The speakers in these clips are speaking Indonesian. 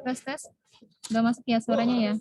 Tes tes. Udah masuk ya suaranya ya?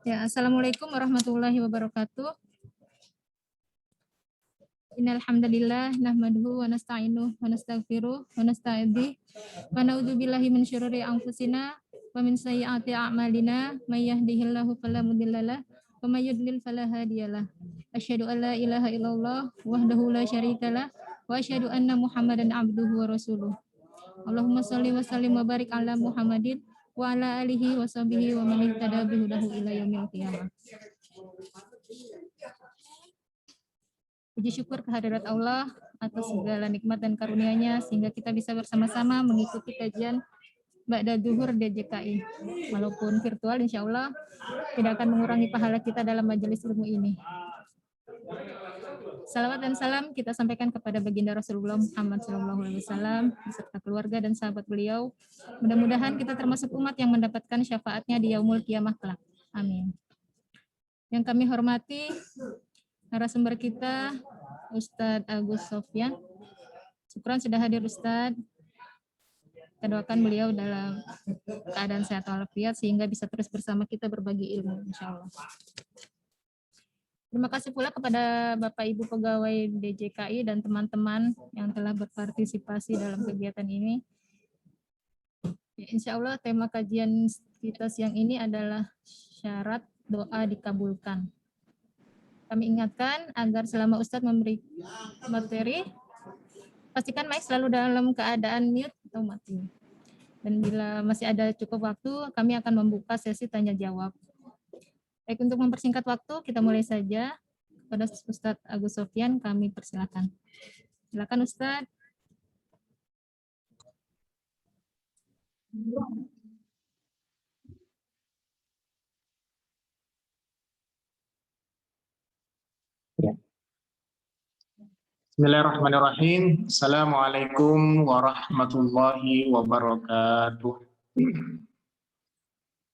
Ya, Assalamualaikum warahmatullahi wabarakatuh. Innal hamdalillah nahmaduhu wa nasta'inuhu wa nastaghfiruh wa nasta'idzi wa na'udzu billahi min syururi anfusina wa min sayyiati a'malina may yahdihillahu fala mudhillalah wa may yudlil fala hadiyalah. Asyhadu an la ilaha illallah wahdahu la syarikalah wa asyhadu anna Muhammadan abduhu wa rasuluh. Allahumma shalli wa sallim wa barik ala Muhammadin wa ala alihi wa sahbihi wa man ihtada bihudahu ila yaumil qiyamah. Puji syukur kehadirat Allah atas segala nikmat dan karunia-Nya sehingga kita bisa bersama-sama mengikuti kajian Ba'da Zuhur DJKI. Walaupun virtual, insya Allah tidak akan mengurangi pahala kita dalam majelis ilmu ini. Salawat dan salam kita sampaikan kepada baginda Rasulullah Muhammad SAW beserta keluarga dan sahabat beliau. Mudah-mudahan kita termasuk umat yang mendapatkan syafaatnya di yaumul qiyamah kelak. Amin. Yang kami hormati narasumber kita, Ustadz Agus Sofyan. Syukran sudah hadir Ustadz. Kita doakan beliau dalam keadaan sehat walafiat sehingga bisa terus bersama kita berbagi ilmu, insya Allah. Terima kasih pula kepada Bapak Ibu pegawai DJKI dan teman-teman yang telah berpartisipasi dalam kegiatan ini. Insya Allah tema kajian kita siang ini adalah syarat doa dikabulkan. Kami ingatkan agar selama Ustadz memberi materi, pastikan mic selalu dalam keadaan mute atau mati. Dan bila masih ada cukup waktu, kami akan membuka sesi tanya jawab. Baik, untuk mempersingkat waktu, kita mulai saja. Kepada Ustadz Agus Sofyan, kami persilakan. Silakan Ustadz. Bismillahirrahmanirrahim. Assalamualaikum warahmatullahi wabarakatuh.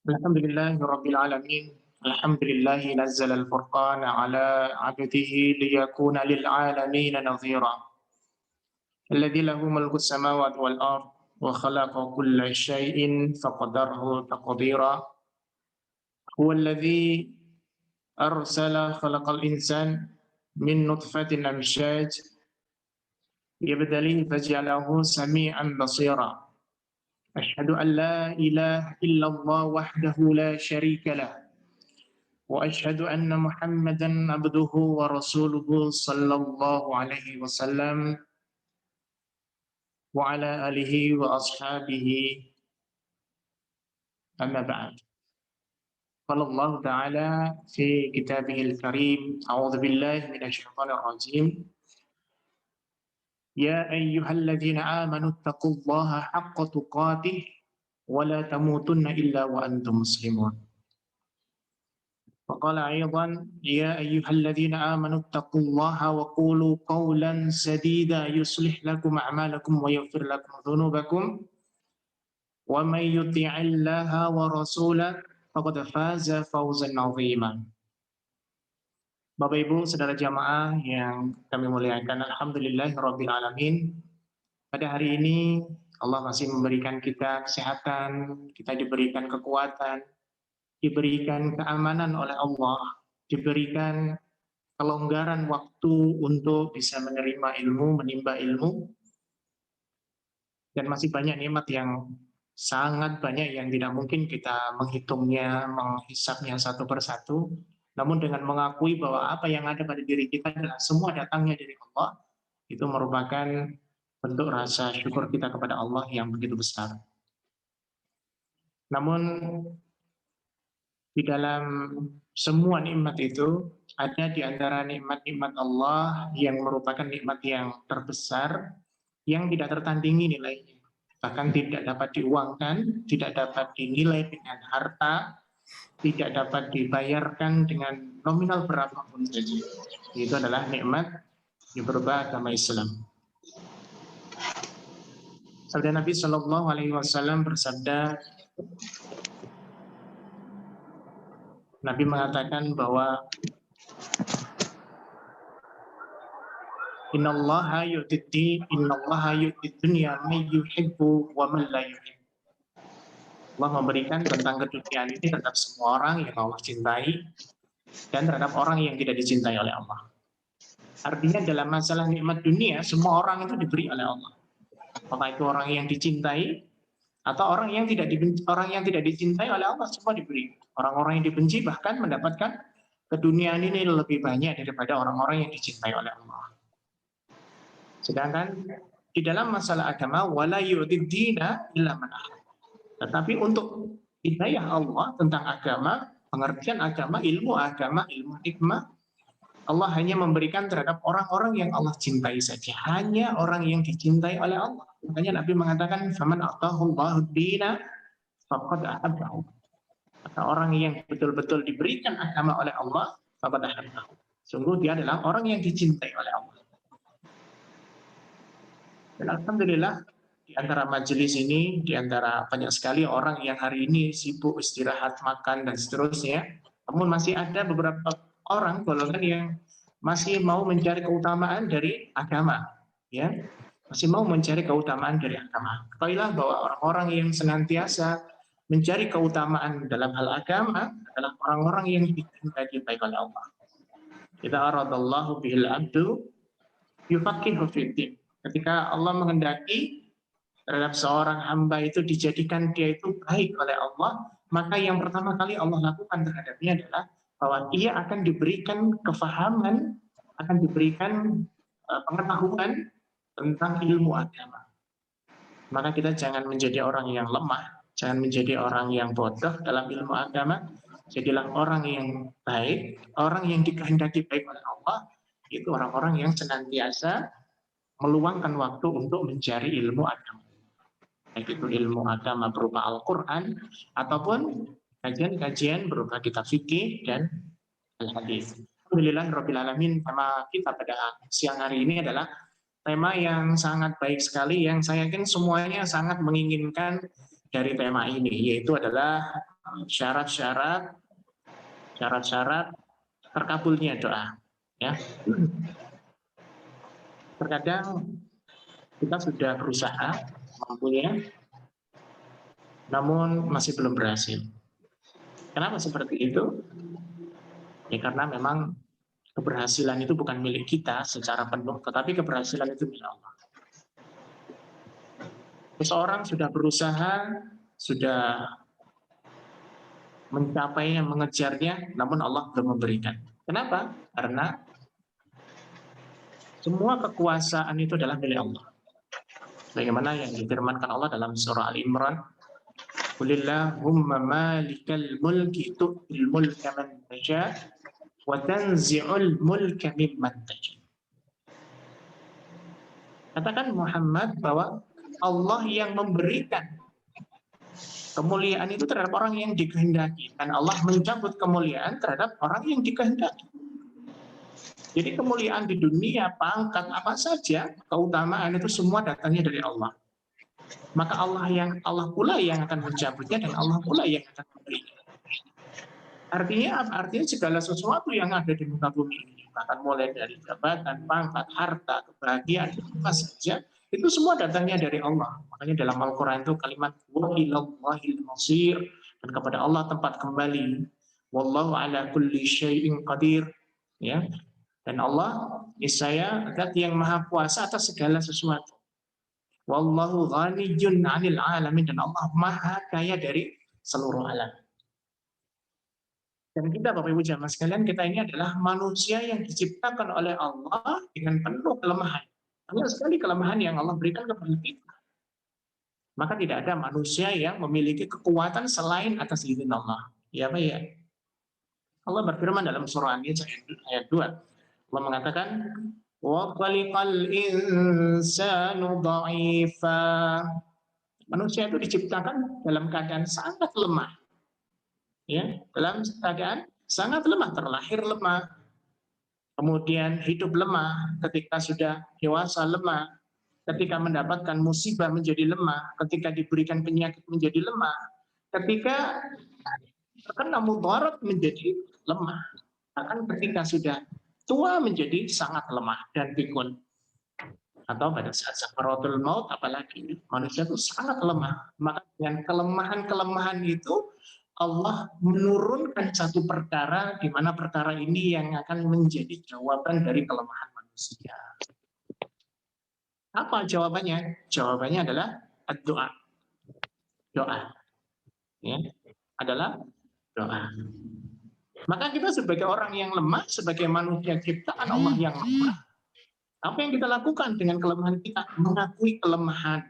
Alhamdulillahirabbil alamin. Alhamdulillahi nazzala al-furqana ala 'abdihi liyakuna lil 'alamin nadhira. Alladzi lahu mulku samawati wal ard wa khalaqa kulla syai'in faqadarahu taqdira. Huwa alladzi arsala khalaqal insana min nutfatin amsyaj يبتليه فجعله سميعا بصيرا أشهد أن لا إله إلا الله وحده لا شريك له وأشهد أن محمدا عبده ورسوله صلى الله عليه وسلم وعلى آله وأصحابه أما بعد قال الله تعالى في كتابه الكريم أعوذ بالله من الشيطان الرجيم يا أيها الذين آمنوا اتقوا الله حق تقاته ولا تموتن إلا وأنتم مسلمون وقال أيضا يا أيها الذين آمنوا اتقوا الله وقولوا قولا سديدا يصلح لكم أعمالكم ويغفر لكم ذنوبكم ومن يطع الله ورسوله فقد فاز فوزا عظيما. Bapak Ibu, saudara jamaah yang kami muliakan, alhamdulillahirabbil alamin. Pada hari ini Allah masih memberikan kita kesehatan, kita diberikan kekuatan, diberikan keamanan oleh Allah, diberikan kelonggaran waktu untuk bisa menerima ilmu, menimba ilmu. Dan masih banyak nikmat yang sangat banyak yang tidak mungkin kita menghitungnya, menghisapnya satu persatu. Namun dengan mengakui bahwa apa yang ada pada diri kita adalah semua datangnya dari Allah, itu merupakan bentuk rasa syukur kita kepada Allah yang begitu besar. Namun di dalam semua nikmat itu ada di antara nikmat-nikmat Allah yang merupakan nikmat yang terbesar yang tidak tertandingi nilainya. Bahkan tidak dapat diuangkan, tidak dapat dinilai dengan harta, tidak dapat dibayarkan dengan nominal berapapun saja. Itu adalah nikmat yang berupa agama Islam. Sabda Nabi Shallallahu Alaihi Wasallam bersabda, Nabi mengatakan bahwa Innallaha yu'ti dunya may yuhibbu wa man la yuhibbu. Allah memberikan tentang keduniaan ini terhadap semua orang yang Allah cintai dan terhadap orang yang tidak dicintai oleh Allah. Artinya dalam masalah nikmat dunia, semua orang itu diberi oleh Allah. Apakah itu orang yang dicintai atau orang yang tidak dicintai oleh Allah, semua diberi. Orang-orang yang dibenci bahkan mendapatkan keduniaan ini lebih banyak daripada orang-orang yang dicintai oleh Allah. Sedangkan di dalam masalah agama, wala yu'tid dina illa man ahab. Tetapi untuk hidayah Allah tentang agama, pengertian agama, ilmu hikmah, Allah hanya memberikan terhadap orang-orang yang Allah cintai saja. Hanya orang yang dicintai oleh Allah. Makanya Nabi mengatakan, "Faman atahu Allahu dina faqad ahabbahu." Maka orang yang betul-betul diberikan agama oleh Allah, faqad ahabbahu. Sungguh dia adalah orang yang dicintai oleh Allah. Dan alhamdulillah di antara majelis ini, di antara banyak sekali orang yang hari ini sibuk istirahat, makan dan seterusnya, namun masih ada beberapa orang golongan yang masih mau mencari keutamaan dari agama, ya, masih mau mencari keutamaan dari agama. Ketahuilah bahwa orang-orang yang senantiasa mencari keutamaan dalam hal agama adalah orang-orang yang dicintai baik oleh Allah. Kita aradallahu bihil abdu yufaqihu fiddin. Ketika Allah menghendaki terhadap seorang hamba itu dijadikan dia itu baik oleh Allah, maka yang pertama kali Allah lakukan terhadapnya adalah bahwa ia akan diberikan kefahaman, akan diberikan pengetahuan tentang ilmu agama. Maka kita jangan menjadi orang yang lemah, jangan menjadi orang yang bodoh dalam ilmu agama, jadilah orang yang baik, orang yang dikehendaki baik oleh Allah, itu orang-orang yang senantiasa meluangkan waktu untuk mencari ilmu agama. Baik itu ilmu agama berupa Al-Quran ataupun kajian-kajian berupa kitab fikih dan al-hadis. Alhamdulillahirrahmanirrahim, tema kita pada siang hari ini adalah tema yang sangat baik sekali, yang saya yakin semuanya sangat menginginkan dari tema ini, yaitu adalah syarat-syarat terkabulnya doa. Ya. Terkadang kita sudah berusaha mampunya, namun masih belum berhasil. Kenapa seperti itu? Ya karena memang keberhasilan itu bukan milik kita secara penuh, tetapi keberhasilan itu milik Allah. Seseorang sudah berusaha, sudah mencapainya, mengejarnya, namun Allah belum memberikan. Kenapa? Karena semua kekuasaan itu adalah milik Allah. Bagaimana yang difirmankan Allah dalam surah Al-Imran, Qulillahumma malikal mulki tu'til mulka man tasha wa tanzi'ul mulka mimman tasha. Katakan Muhammad bahwa Allah yang memberikan kemuliaan itu terhadap orang yang dikehendaki, dan Allah mencabut kemuliaan terhadap orang yang dikehendaki. Jadi kemuliaan di dunia, pangkat apa saja, keutamaan itu semua datangnya dari Allah. Maka Allah pula yang akan mencabutnya dan Allah pula yang akan memberinya. Artinya apa? Artinya segala sesuatu yang ada di muka bumi ini, bahkan mulai dari jabatan, pangkat, harta, kebahagiaan, apa saja, itu semua datangnya dari Allah. Makanya dalam Al-Quran itu kalimat wa ilallahil masir, dan kepada Allah tempat kembali. Wallahu ala kulli syai'in qadir. Ya. Dan Allah niscaya zat yang maha kuasa atas segala sesuatu. Wallahu ghaniyyun 'anil 'alamin, dan Allah maha kaya dari seluruh alam. Dan kita Bapak Ibu jamaah sekalian, kita ini adalah manusia yang diciptakan oleh Allah dengan penuh kelemahan. Banyak sekali kelemahan yang Allah berikan kepada kita. Maka tidak ada manusia yang memiliki kekuatan selain atas izin Allah. Ya Pak ya. Allah berfirman dalam surah An-Nisa ayat 2. Allah mengatakan, "Wa khaliqal insanu dha'ifa." Manusia itu diciptakan dalam keadaan sangat lemah. Ya, dalam keadaan sangat lemah, terlahir lemah, kemudian hidup lemah, ketika sudah dewasa lemah, ketika mendapatkan musibah menjadi lemah, ketika diberikan penyakit menjadi lemah, ketika terkena mudarat menjadi lemah, bahkan ketika sudah tua menjadi sangat lemah dan pikun. Atau pada saat sakaratul maut, apalagi manusia itu sangat lemah. Maka dengan kelemahan-kelemahan itu Allah menurunkan satu perkara di mana perkara ini yang akan menjadi jawaban dari kelemahan manusia. Apa jawabannya? Jawabannya adalah doa. Doa. Ya, adalah doa. Maka kita sebagai orang yang lemah, sebagai manusia ciptaan Allah yang lemah, apa yang kita lakukan dengan kelemahan kita? Mengakui kelemahan.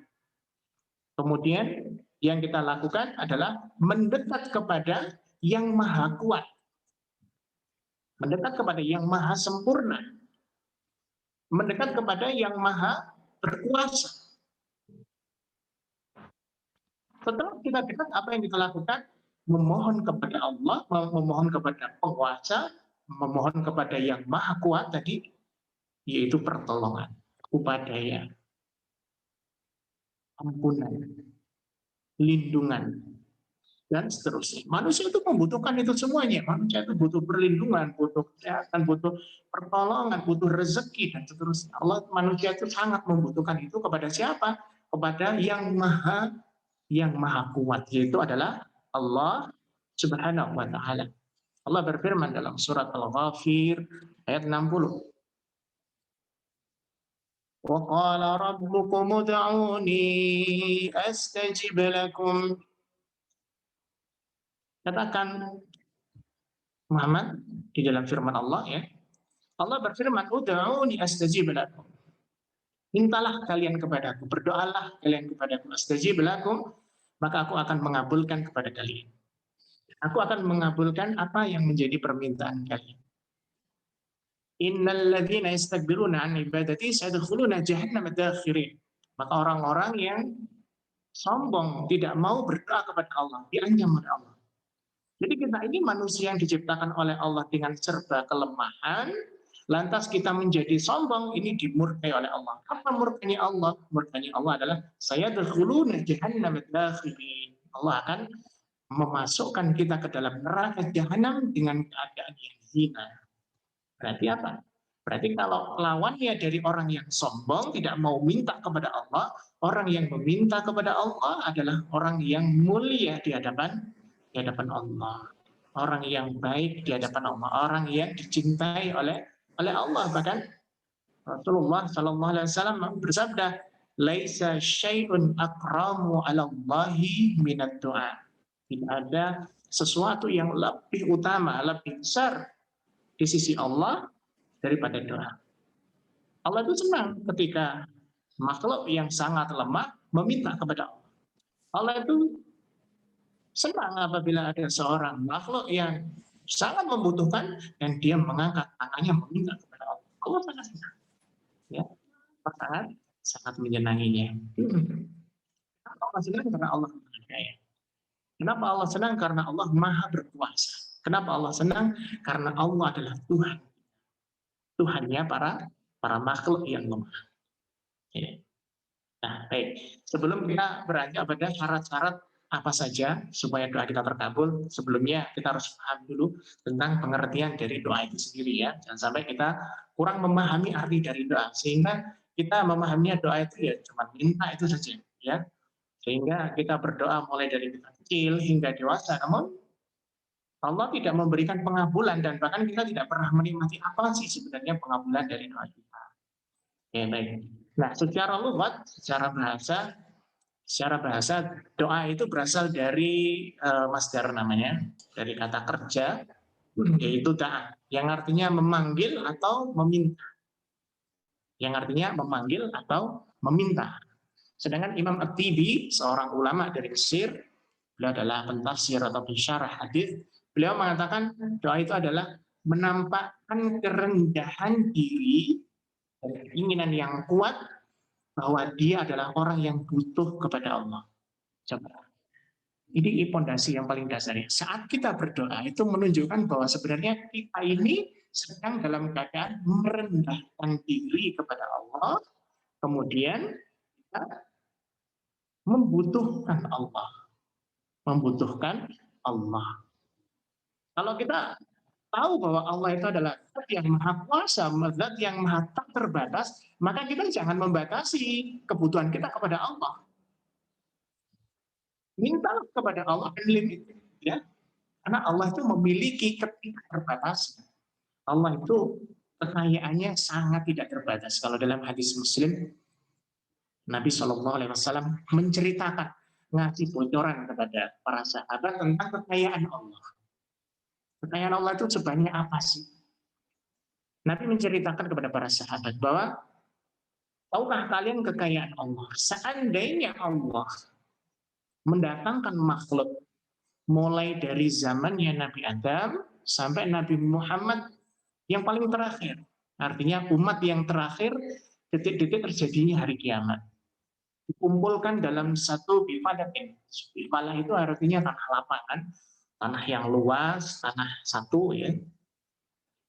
Kemudian yang kita lakukan adalah mendekat kepada yang maha kuat. Mendekat kepada yang maha sempurna. Mendekat kepada yang maha berkuasa. Setelah kita dekat, apa yang kita lakukan? Memohon kepada Allah, memohon kepada penguasa, memohon kepada yang maha kuat tadi, yaitu pertolongan, upaya, ampunan, lindungan, dan seterusnya. Manusia itu membutuhkan itu semuanya. Manusia itu butuh perlindungan, butuh kesehatan, butuh pertolongan, butuh rezeki, dan seterusnya. Allah, manusia itu sangat membutuhkan itu kepada siapa? Kepada yang maha kuat, yaitu adalah Allah Subhanahu wa Ta'ala. Allah berfirman dalam surat Al-Ghafir ayat 60. Wa qala rabbukum ud'uni astajib lakum. Katakan Muhammad di dalam firman Allah ya. Allah berfirman, ud'uni astajib lakum. Mintalah kalian kepadaku, berdoalah kalian kepadaku, astajib lakum, maka aku akan mengabulkan kepada kalian. Aku akan mengabulkan apa yang menjadi permintaan kalian. Innal ladzina yastakbiruna an ibadati sayadkhuluna jahannama dakhirin. Maka orang-orang yang sombong tidak mau berdoa kepada Allah, diancam oleh Allah. Jadi kita ini manusia yang diciptakan oleh Allah dengan serba kelemahan, lantas kita menjadi sombong, ini dimurkai oleh Allah. Apa murkanya Allah? Murkanya Allah adalah sayadkhuluna jahannama dakhirin. Allah akan memasukkan kita ke dalam neraka jahanam dengan keadaan yang hina. Berarti apa? Berarti kalau lawannya dari orang yang sombong, tidak mau minta kepada Allah, orang yang meminta kepada Allah adalah orang yang mulia di hadapan Allah. Orang yang baik di hadapan Allah, orang yang dicintai oleh Allah. Bahkan Rasulullah Shallallahu Alaihi Wasallam bersabda, "Laisa syai'un akramu 'ala Allahi minad du'a." Tidak ada sesuatu yang lebih utama, lebih besar di sisi Allah daripada doa. Allah itu senang ketika makhluk yang sangat lemah meminta kepada Allah. Allah itu senang apabila ada seorang makhluk yang sangat membutuhkan dan dia mengangkat tangannya meminta kepada Allah. Allah sangat senang. Ya, sangat menyenanginya. Kenapa Allah senang? Karena Allah menghargai. Kenapa Allah senang? Karena Allah maha berkuasa. Kenapa Allah senang? Karena Allah adalah Tuhan. Tuhannya para makhluk yang lemah. Ya. Nah, baik. Sebelum kita beranjak pada syarat-syarat apa saja supaya doa kita terkabul, sebelumnya kita harus paham dulu tentang pengertian dari doa itu sendiri ya. Jangan sampai kita kurang memahami arti dari doa, sehingga kita memahaminya doa itu ya cuma minta itu saja ya. Sehingga kita berdoa mulai dari kita kecil hingga dewasa, namun Allah tidak memberikan pengabulan dan bahkan kita tidak pernah menikmati apa sih sebenarnya pengabulan dari doa kita. Ya, baik. Nah, secara lughat, secara bahasa doa itu berasal dari masdar namanya, dari kata kerja yaitu da'a, yang artinya memanggil atau meminta. Yang artinya memanggil atau meminta. Sedangkan Imam At-Tibi, seorang ulama dari Mesir, beliau adalah pentafsir atau pensyarah hadis. Beliau mengatakan doa itu adalah menampakkan kerendahan diri dan keinginan yang kuat bahwa dia adalah orang yang butuh kepada Allah. Coba. Ini fondasi yang paling dasarnya. Saat kita berdoa itu menunjukkan bahwa sebenarnya kita ini sedang dalam keadaan merendahkan diri kepada Allah, kemudian kita membutuhkan Allah. Membutuhkan Allah. Kalau kita tahu bahwa Allah itu adalah zat yang maha kuasa, zat yang maha tak terbatas, maka kita jangan membatasi kebutuhan kita kepada Allah. Minta kepada Allah unlimited, ya. Karena Allah itu memiliki ketidakterbatasan. Allah itu kekayaannya sangat tidak terbatas. Kalau dalam hadis Muslim, Nabi SAW menceritakan, ngasih bocoran kepada para sahabat tentang kekayaan Allah. Kekayaan Allah itu sebanyak apa sih? Nabi menceritakan kepada para sahabat bahwa tahukah kalian kekayaan Allah? Seandainya Allah mendatangkan makhluk mulai dari zamannya Nabi Adam sampai Nabi Muhammad yang paling terakhir, artinya umat yang terakhir, detik-detik terjadinya hari kiamat, dikumpulkan dalam satu bifadatin. Bifadah itu artinya tanah lapangan, tanah yang luas, tanah satu, ya.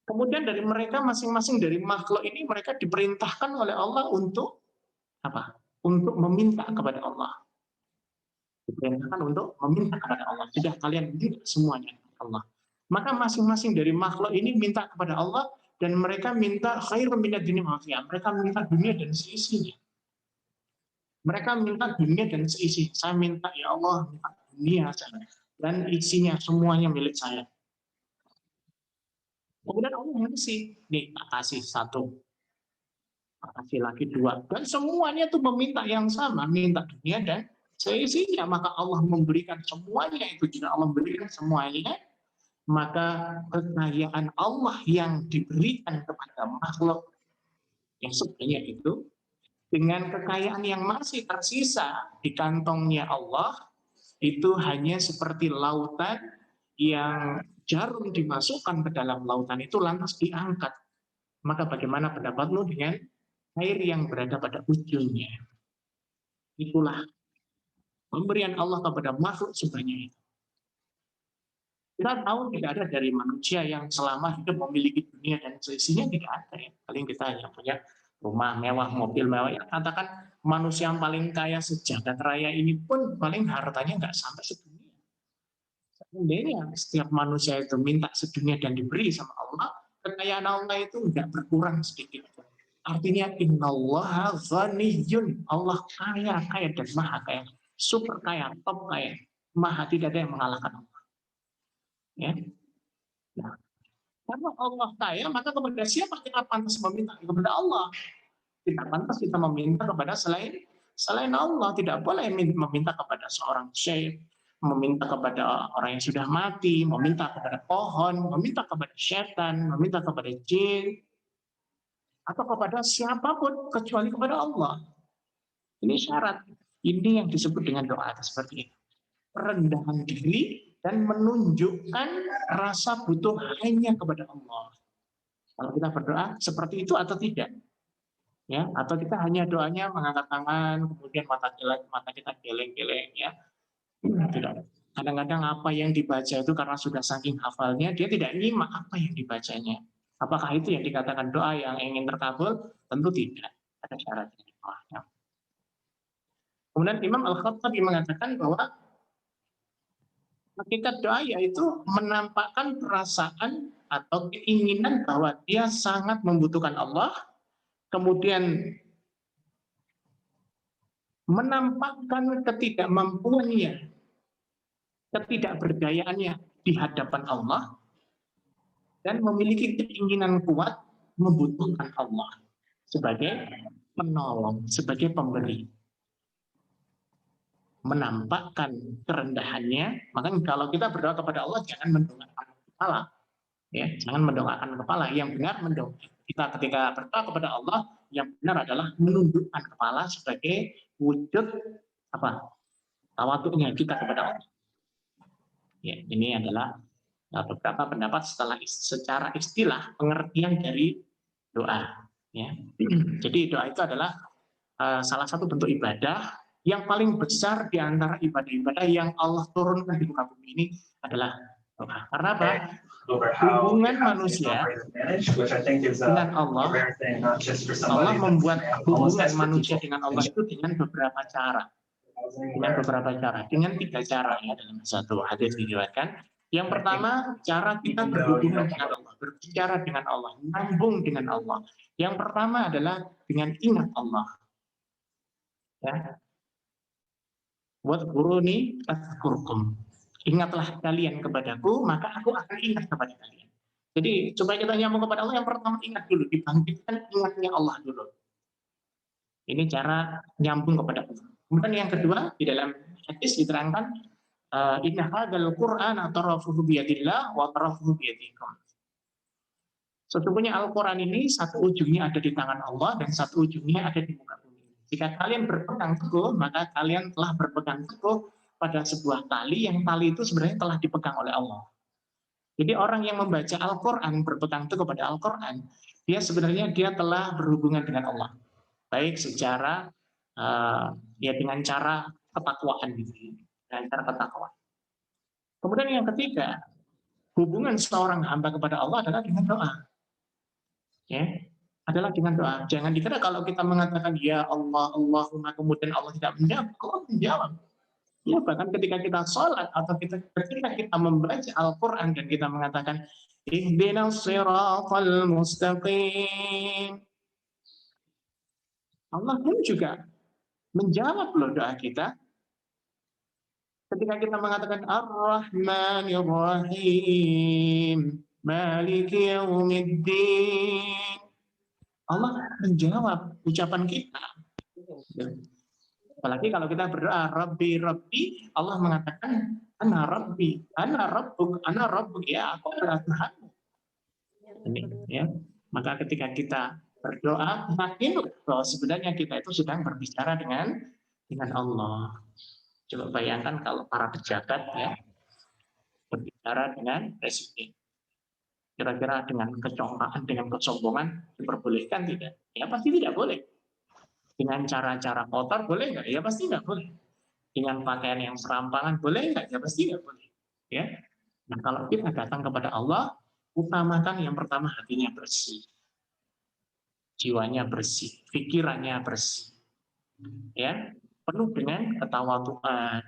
Kemudian dari mereka masing-masing dari makhluk ini mereka diperintahkan oleh Allah untuk apa? Untuk meminta kepada Allah. Diperintahkan untuk meminta kepada Allah. Sudah kalian minta semuanya Allah. Maka masing-masing dari makhluk ini minta kepada Allah dan mereka minta khairun minad dunya wa ma. Mereka minta dunia dan seisinya. Mereka minta dunia dan seisi. Saya minta ya Allah, minta dunia dan isinya semuanya milik saya. Kemudian Allah ngasih, nih tak kasih satu, tak kasih lagi dua, dan semuanya tuh meminta yang sama, minta dunia dan seisinya. Maka Allah memberikan semuanya itu. Jika Allah memberikan semuanya, maka kekayaan Allah yang diberikan kepada makhluk yang sebanyak itu dengan kekayaan yang masih tersisa di kantongnya Allah itu hanya seperti lautan yang jarum dimasukkan ke dalam lautan itu lantas diangkat. Maka bagaimana pendapatmu dengan air yang berada pada ujungnya? Itulah pemberian Allah kepada makhluk sebanyak itu. Kita tahu tidak ada dari manusia yang selama hidup memiliki dunia dan seisinya, tidak ada, ya. Paling kita yang punya rumah mewah, mobil mewah, ya katakan manusia yang paling kaya sejagat raya ini pun paling hartanya nggak sampai sedunia. Seandainya setiap manusia itu minta sedunia dan diberi sama Allah, kekayaan Allah itu nggak berkurang sedikit. Artinya innallaha ghaniyun, Allah kaya, kaya dan maha kaya, super kaya, top kaya, maha, tidak ada yang mengalahkan Allah. Ya. Nah, karena Allah kaya, maka kepada siapa kita pantas meminta? Kepada Allah. Tidak pantas kita meminta kepada selain Allah. Tidak boleh meminta kepada seorang syekh, meminta kepada orang yang sudah mati, meminta kepada pohon, meminta kepada setan, meminta kepada jin, atau kepada siapapun kecuali kepada Allah. Ini syarat. Ini yang disebut dengan doa seperti itu. Rendahan diri dan menunjukkan rasa butuh hanya kepada Allah. Kalau kita berdoa seperti itu atau tidak? Ya, atau kita hanya doanya mengangkat tangan, kemudian mata kita geleng-geleng, ya. Tidak. Kadang-kadang apa yang dibaca itu karena sudah saking hafalnya, dia tidak nyimak apa yang dibacanya. Apakah itu yang dikatakan doa yang ingin terkabul? Tentu tidak. Ada syaratnya. Kemudian Imam Al-Khattabi mengatakan bahwa hakikat doa yaitu menampakkan perasaan atau keinginan bahwa dia sangat membutuhkan Allah, kemudian menampakkan ketidakmampuannya, ketidakberdayaannya di hadapan Allah, dan memiliki keinginan kuat membutuhkan Allah sebagai penolong, sebagai pemberi. Menampakkan kerendahannya, maka kalau kita berdoa kepada Allah jangan mendongakkan kepala, Ya, jangan mendoakan kepala. Yang benar kita ketika berdoa kepada Allah, yang benar adalah menundukkan kepala sebagai wujud apa? Tawaduknya kita kepada Allah. Ya, ini adalah beberapa pendapat secara istilah pengertian dari doa. Ya. Jadi doa itu adalah salah satu bentuk ibadah yang paling besar di antara ibadah-ibadah yang Allah turunkan di muka bumi ini adalah doa. Karena apa? Hubungan manusia dengan Allah, Allah membuat hubungan manusia dengan Allah itu dengan beberapa cara. Dengan 3 cara ya dalam satu hadis diriwayatkan. Yang pertama, cara kita berhubungan dengan Allah, berbicara dengan Allah, nyambung dengan Allah. Yang pertama adalah dengan ingat Allah. Ya. Wadhkuruni adzkurkum. Ingatlah kalian kepadaku, maka aku akan ingat kepada kalian. Jadi, supaya kita nyambung kepada Allah, yang pertama ingat dulu, dibangkitkan ingatnya Allah dulu. Ini cara nyambung kepada Allah. Kemudian yang kedua, di dalam hadis diterangkan, inna hadzal Qur'ana tarafuhu biyadillah wa tarafuhu biyadikum. Sesungguhnya Al-Quran ini satu ujungnya ada di tangan Allah dan satu ujungnya ada di muka bumi. Jika kalian berpegang teguh, maka kalian telah berpegang teguh pada sebuah tali yang tali itu sebenarnya telah dipegang oleh Allah. Jadi orang yang membaca Al-Quran, berpegang teguh pada Al-Quran, dia sebenarnya dia telah berhubungan dengan Allah. Baik secara ya dengan cara ketakwaan gitu, dengan cara ketakwaan. Kemudian yang ketiga, hubungan seorang hamba kepada Allah adalah dengan doa. Ya, adalah dengan doa. Jangan dikira kalau kita mengatakan ya Allah, Allahumma, kemudian Allah tidak menjawab, Allah menjawab. Ya, bahkan ketika kita sholat atau ketika kita membaca Al-Quran dan kita mengatakan ihdinas siratal mustaqim, Allah pun juga menjawab loh doa kita. Ketika kita mengatakan Ar-Rahmanir Rahim, Maliki Yaumiddin, Allah menjawab ucapan kita. Apalagi kalau kita berdoa Rabbi Rabbi, Allah mengatakan Ana Rabbi, Ana Rabbuk, Ana Rabbuk, ya aku adalah Tuhanmu. Ini ya. Maka ketika kita berdoa, makin bahwa sebenarnya kita itu sedang berbicara dengan Allah. Coba bayangkan kalau para pejabat ya berbicara dengan presiden. Kira-kira dengan kecongkaan, dengan kesombongan diperbolehkan tidak? Ya pasti tidak boleh. Dengan cara-cara kotor boleh nggak? Ya pasti nggak boleh. Dengan pakaian yang serampangan boleh nggak? Ya pasti nggak boleh. Ya. Nah kalau kita datang kepada Allah, utamakan yang pertama hatinya bersih, jiwanya bersih, pikirannya bersih, ya penuh dengan ketawaduan,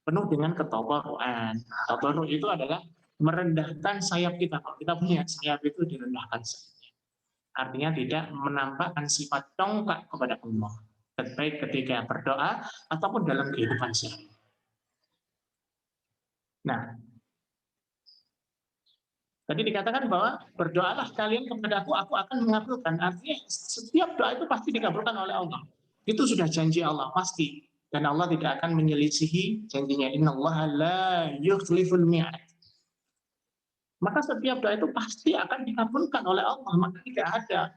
penuh dengan ketawaduan. Tawadhu itu adalah merendahkan sayap kita. Kalau kita punya sayap itu direndahkan sayapnya. Artinya tidak menampakkan sifat congkak kepada Allah. Baik ketika berdoa ataupun dalam kehidupan sehari. Nah, tadi dikatakan bahwa berdoalah kalian kepada aku akan mengabulkan. Artinya setiap doa itu pasti dikabulkan oleh Allah. Itu sudah janji Allah, pasti. Dan Allah tidak akan menyelisihi janjinya. Innallaha la yukhliful mi'ad. Maka setiap doa itu pasti akan dikabulkan oleh Allah. Maka tidak ada.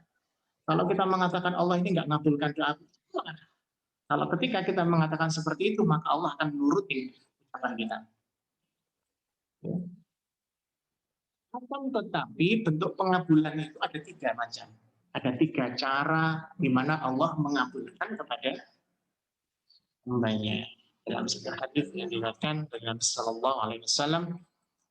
Kalau kita mengatakan Allah ini nggak ngabulkan doa, kalau ketika kita mengatakan seperti itu, maka Allah akan menuruti ucapan kita. Akan tetapi bentuk pengabulan itu ada 3 macam. Ada 3 cara di mana Allah mengabulkan kepada hambanya. Dalam sebuah hadis yang diriwayatkan dari Nabi Sallallahu Alaihi Wasallam,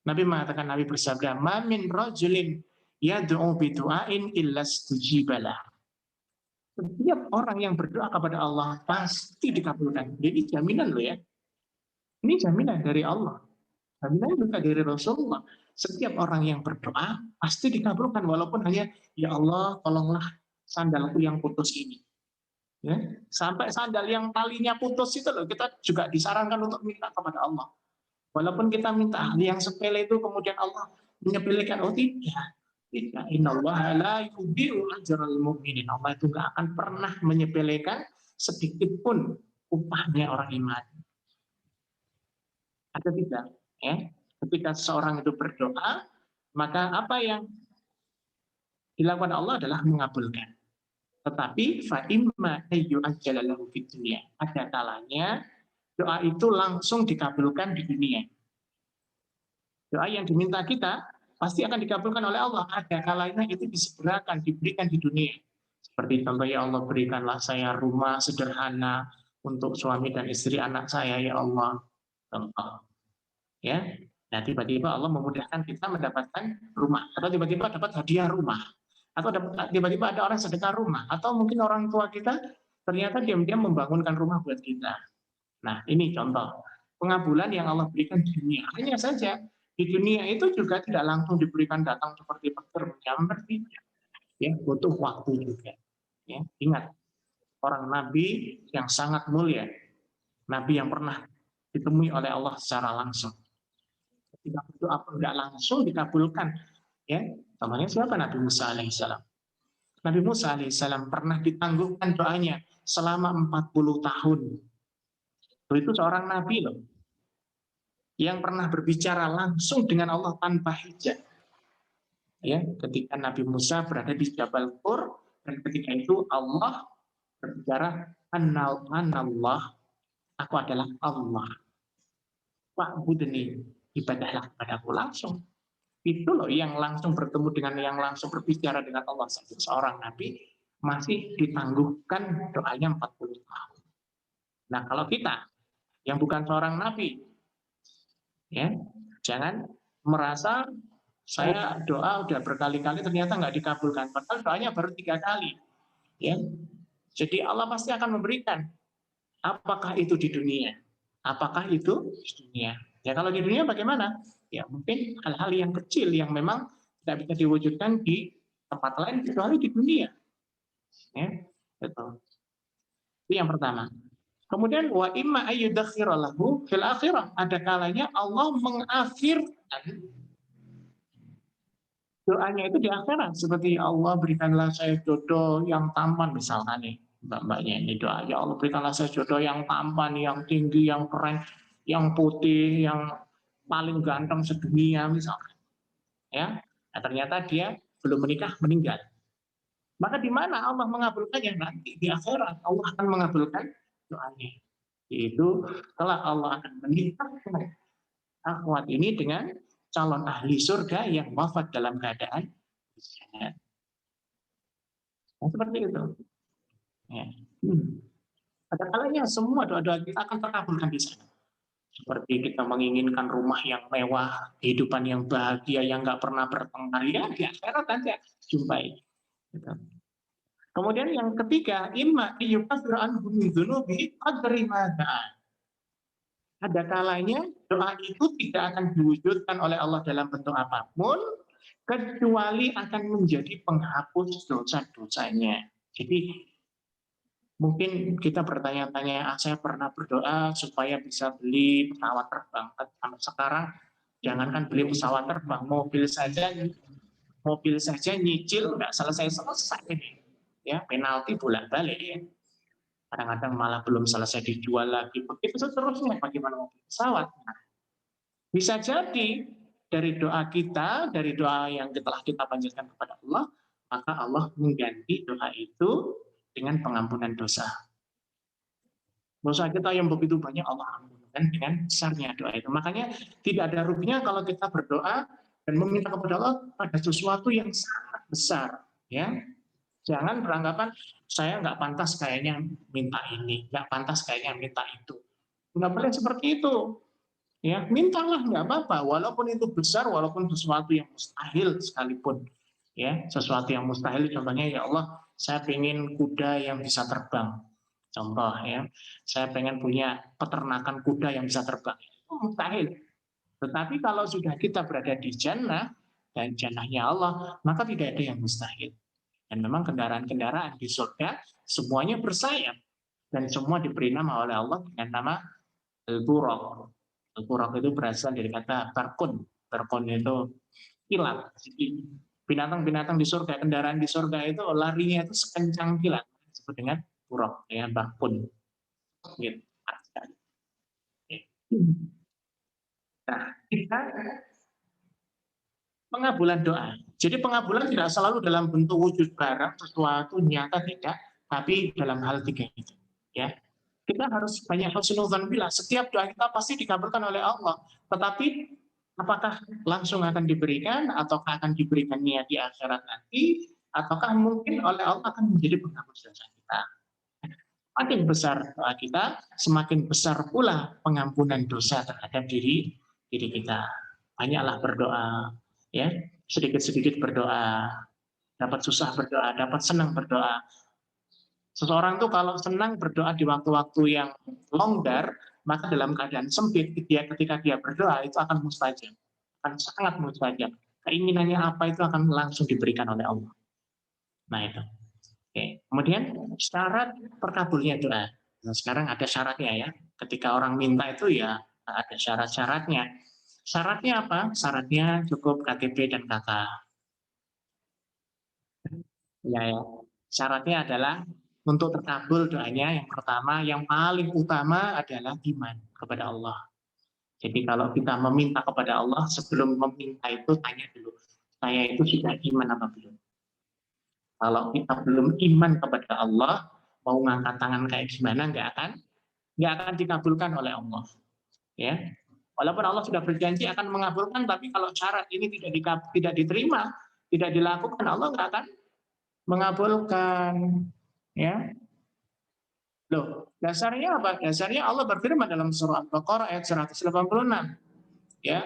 Nabi mengatakan, Nabi bersabda, "Ma min rajulin yad'u bi du'ain illa stujibalah." Setiap orang yang berdoa kepada Allah pasti dikabulkan. Jadi jaminan loh ya. Ini jaminan dari Allah. Jaminan juga dari Rasulullah. Setiap orang yang berdoa pasti dikabulkan walaupun hanya ya Allah tolonglah sandalku yang putus ini. Ya, sampai sandal yang talinya putus itu loh kita juga disarankan untuk minta kepada Allah. Walaupun kita minta hal yang sepele itu kemudian Allah menyepelekan, oh tidak. Tidak. Innallaha la yudhi'u ajral mu'minin. Allah itu nggak akan pernah menyepelekan sedikit pun upahnya orang iman. Ada tidak? Ya. Ketika seorang itu berdoa, maka apa yang dilakukan Allah adalah mengabulkan. Tetapi fa imma ayyu'ajjala lahu fid dunya. Ada kalanya doa itu langsung dikabulkan di dunia. Doa yang diminta kita pasti akan dikabulkan oleh Allah. Ada kalanya itu disegerakan, diberikan di dunia. Seperti contoh, ya Allah, berikanlah saya rumah sederhana untuk suami dan istri anak saya, ya Allah. Contoh. Ya. Nah, tiba-tiba Allah memudahkan kita mendapatkan rumah. Atau tiba-tiba dapat hadiah rumah. Atau tiba-tiba ada orang sedekah rumah. Atau mungkin orang tua kita ternyata diam-diam membangunkan rumah buat kita. Nah, ini contoh pengabulan yang Allah berikan di dunia. Hanya saja di dunia itu juga tidak langsung diberikan datang seperti petir menyambar, ya, butuh waktu juga. Ya, ingat, orang Nabi yang sangat mulia, Nabi yang pernah ditemui oleh Allah secara langsung. Ketika berdoa pun tidak langsung dikabulkan. Ya, contohnya siapa? Nabi Musa alaihissalam. Nabi Musa alaihissalam pernah ditangguhkan doanya selama 40 tahun. Itu seorang nabi loh, yang pernah berbicara langsung dengan Allah tanpa hijab. Ya, ketika Nabi Musa berada di Jabal Tur, dan ketika itu Allah berbicara, Anallah, aku adalah Allah. Wa'budni, ibadahlah kepadaku langsung. Itu loh yang langsung bertemu dengan, yang langsung berbicara dengan Allah. Seorang nabi masih ditangguhkan doanya 40 tahun. Nah, kalau kita yang bukan seorang nabi, ya, jangan merasa saya doa udah berkali-kali ternyata nggak dikabulkan. Padahal doanya baru 3 kali. Ya. Jadi Allah pasti akan memberikan. Apakah itu di dunia? Apakah itu di dunia? Ya, kalau di dunia bagaimana? Ya, mungkin hal-hal yang kecil yang memang tidak bisa diwujudkan di tempat lain kecuali di dunia. Ya, betul. Itu yang pertama. Kemudian wa imma ayyudakhiralahu fil akhirah. Ada kalanya Allah mengakhirkan doanya itu di akhirat. Seperti Allah berikanlah saya jodoh yang tampan misalkan nih. Mbak-mbaknya ini doa, ya Allah berikanlah saya jodoh yang tampan, yang tinggi, yang keren, yang putih, yang paling ganteng sedunia misalkan. Ya, nah, ternyata dia belum menikah, meninggal. Maka di mana Allah mengabulkannya? Nanti di akhirat Allah akan mengabulkan doanya. Yaitu setelah Allah akan menikahkan akhwat ini dengan calon ahli surga yang wafat dalam keadaan nah, seperti itu. Ya. Ada kalanya semua doa-doa kita akan terkabulkan di sana. Seperti kita menginginkan rumah yang mewah, kehidupan yang bahagia, yang nggak pernah bertengkar, ya di akhirat nanti jumpai. Gitu. Kemudian yang ketiga, imma yukaffir anhum min dzunubi qadri ma ada kalanya doa itu tidak akan diwujudkan oleh Allah dalam bentuk apapun, kecuali akan menjadi penghapus dosa-dosanya. Jadi mungkin kita bertanya-tanya, saya pernah berdoa supaya bisa beli pesawat terbang. Sampai sekarang jangankan beli pesawat terbang, mobil saja nyicil nggak selesai-selesai ini. Ya, penalti bolak-balik ya. Kadang-kadang malah belum selesai dijual lagi. Begitu seterusnya bagaimana mobil pesawat. Nah, bisa jadi dari doa kita, dari doa yang telah kita panjatkan kepada Allah, maka Allah mengganti doa itu dengan pengampunan dosa. Dosa kita yang begitu banyak Allah ampunkan dengan besarnya doa itu. Makanya tidak ada ruginya kalau kita berdoa dan meminta kepada Allah pada sesuatu yang sangat besar. Ya, jangan beranggapan saya nggak pantas kayaknya minta ini, nggak pantas kayaknya minta itu. Nggak boleh seperti itu. Ya, mintalah nggak apa-apa, walaupun itu besar, walaupun sesuatu yang mustahil sekalipun. Ya, sesuatu yang mustahil, contohnya ya Allah, saya pengen kuda yang bisa terbang. Contoh ya, saya pengen punya peternakan kuda yang bisa terbang. Itu mustahil. Tetapi kalau sudah kita berada di jannah dan jannahnya Allah, maka tidak ada yang mustahil. Dan memang kendaraan-kendaraan di surga semuanya bersayap dan semua diberi nama oleh Allah dengan nama Al-Buraq. Al-Buraq itu berasal dari kata barkun. Barkun itu kilat. Jadi binatang-binatang di surga, kendaraan di surga itu larinya itu sekencang kilat. Disebut dengan buraq, ya, barkun. Gitu. Nah, kita pengabulan doa. Jadi pengabulan tidak selalu dalam bentuk wujud barang, sesuatu nyata tidak, tapi dalam hal tiga itu. Ya, kita harus banyak husnuzan bila setiap doa kita pasti dikabulkan oleh Allah. Tetapi apakah langsung akan diberikan, ataukah akan diberikannya di akhirat nanti, ataukah mungkin oleh Allah akan menjadi penghapus dosa kita. Semakin besar doa kita, semakin besar pula pengampunan dosa terhadap diri kita. Banyaklah berdoa, ya, sedikit-sedikit berdoa, dapat susah berdoa, dapat senang berdoa. Seseorang tuh kalau senang berdoa di waktu-waktu yang longgar, maka dalam keadaan sempit, ketika dia berdoa itu akan mustajab, akan sangat mustajab. Keinginannya apa itu akan langsung diberikan oleh Allah. Nah itu. Oke. Kemudian syarat terkabulnya doa. Nah, sekarang ada syaratnya ya. Ketika orang minta itu ya ada syarat-syaratnya. Syaratnya apa? Syaratnya cukup KTP dan KK. Ya. Syaratnya adalah untuk terkabul doanya yang pertama, yang paling utama adalah iman kepada Allah. Jadi kalau kita meminta kepada Allah, sebelum meminta itu tanya dulu, saya itu sudah iman apa belum? Kalau kita belum iman kepada Allah, mau ngangkat tangan kayak gimana nggak akan dikabulkan oleh Allah. Ya, walaupun Allah sudah berjanji akan mengabulkan, tapi kalau syarat ini tidak diterima, tidak dilakukan, Allah nggak akan mengabulkan. Ya, loh, dasarnya apa? Dasarnya Allah berfirman dalam surah Al-Baqarah ayat 186. Ya,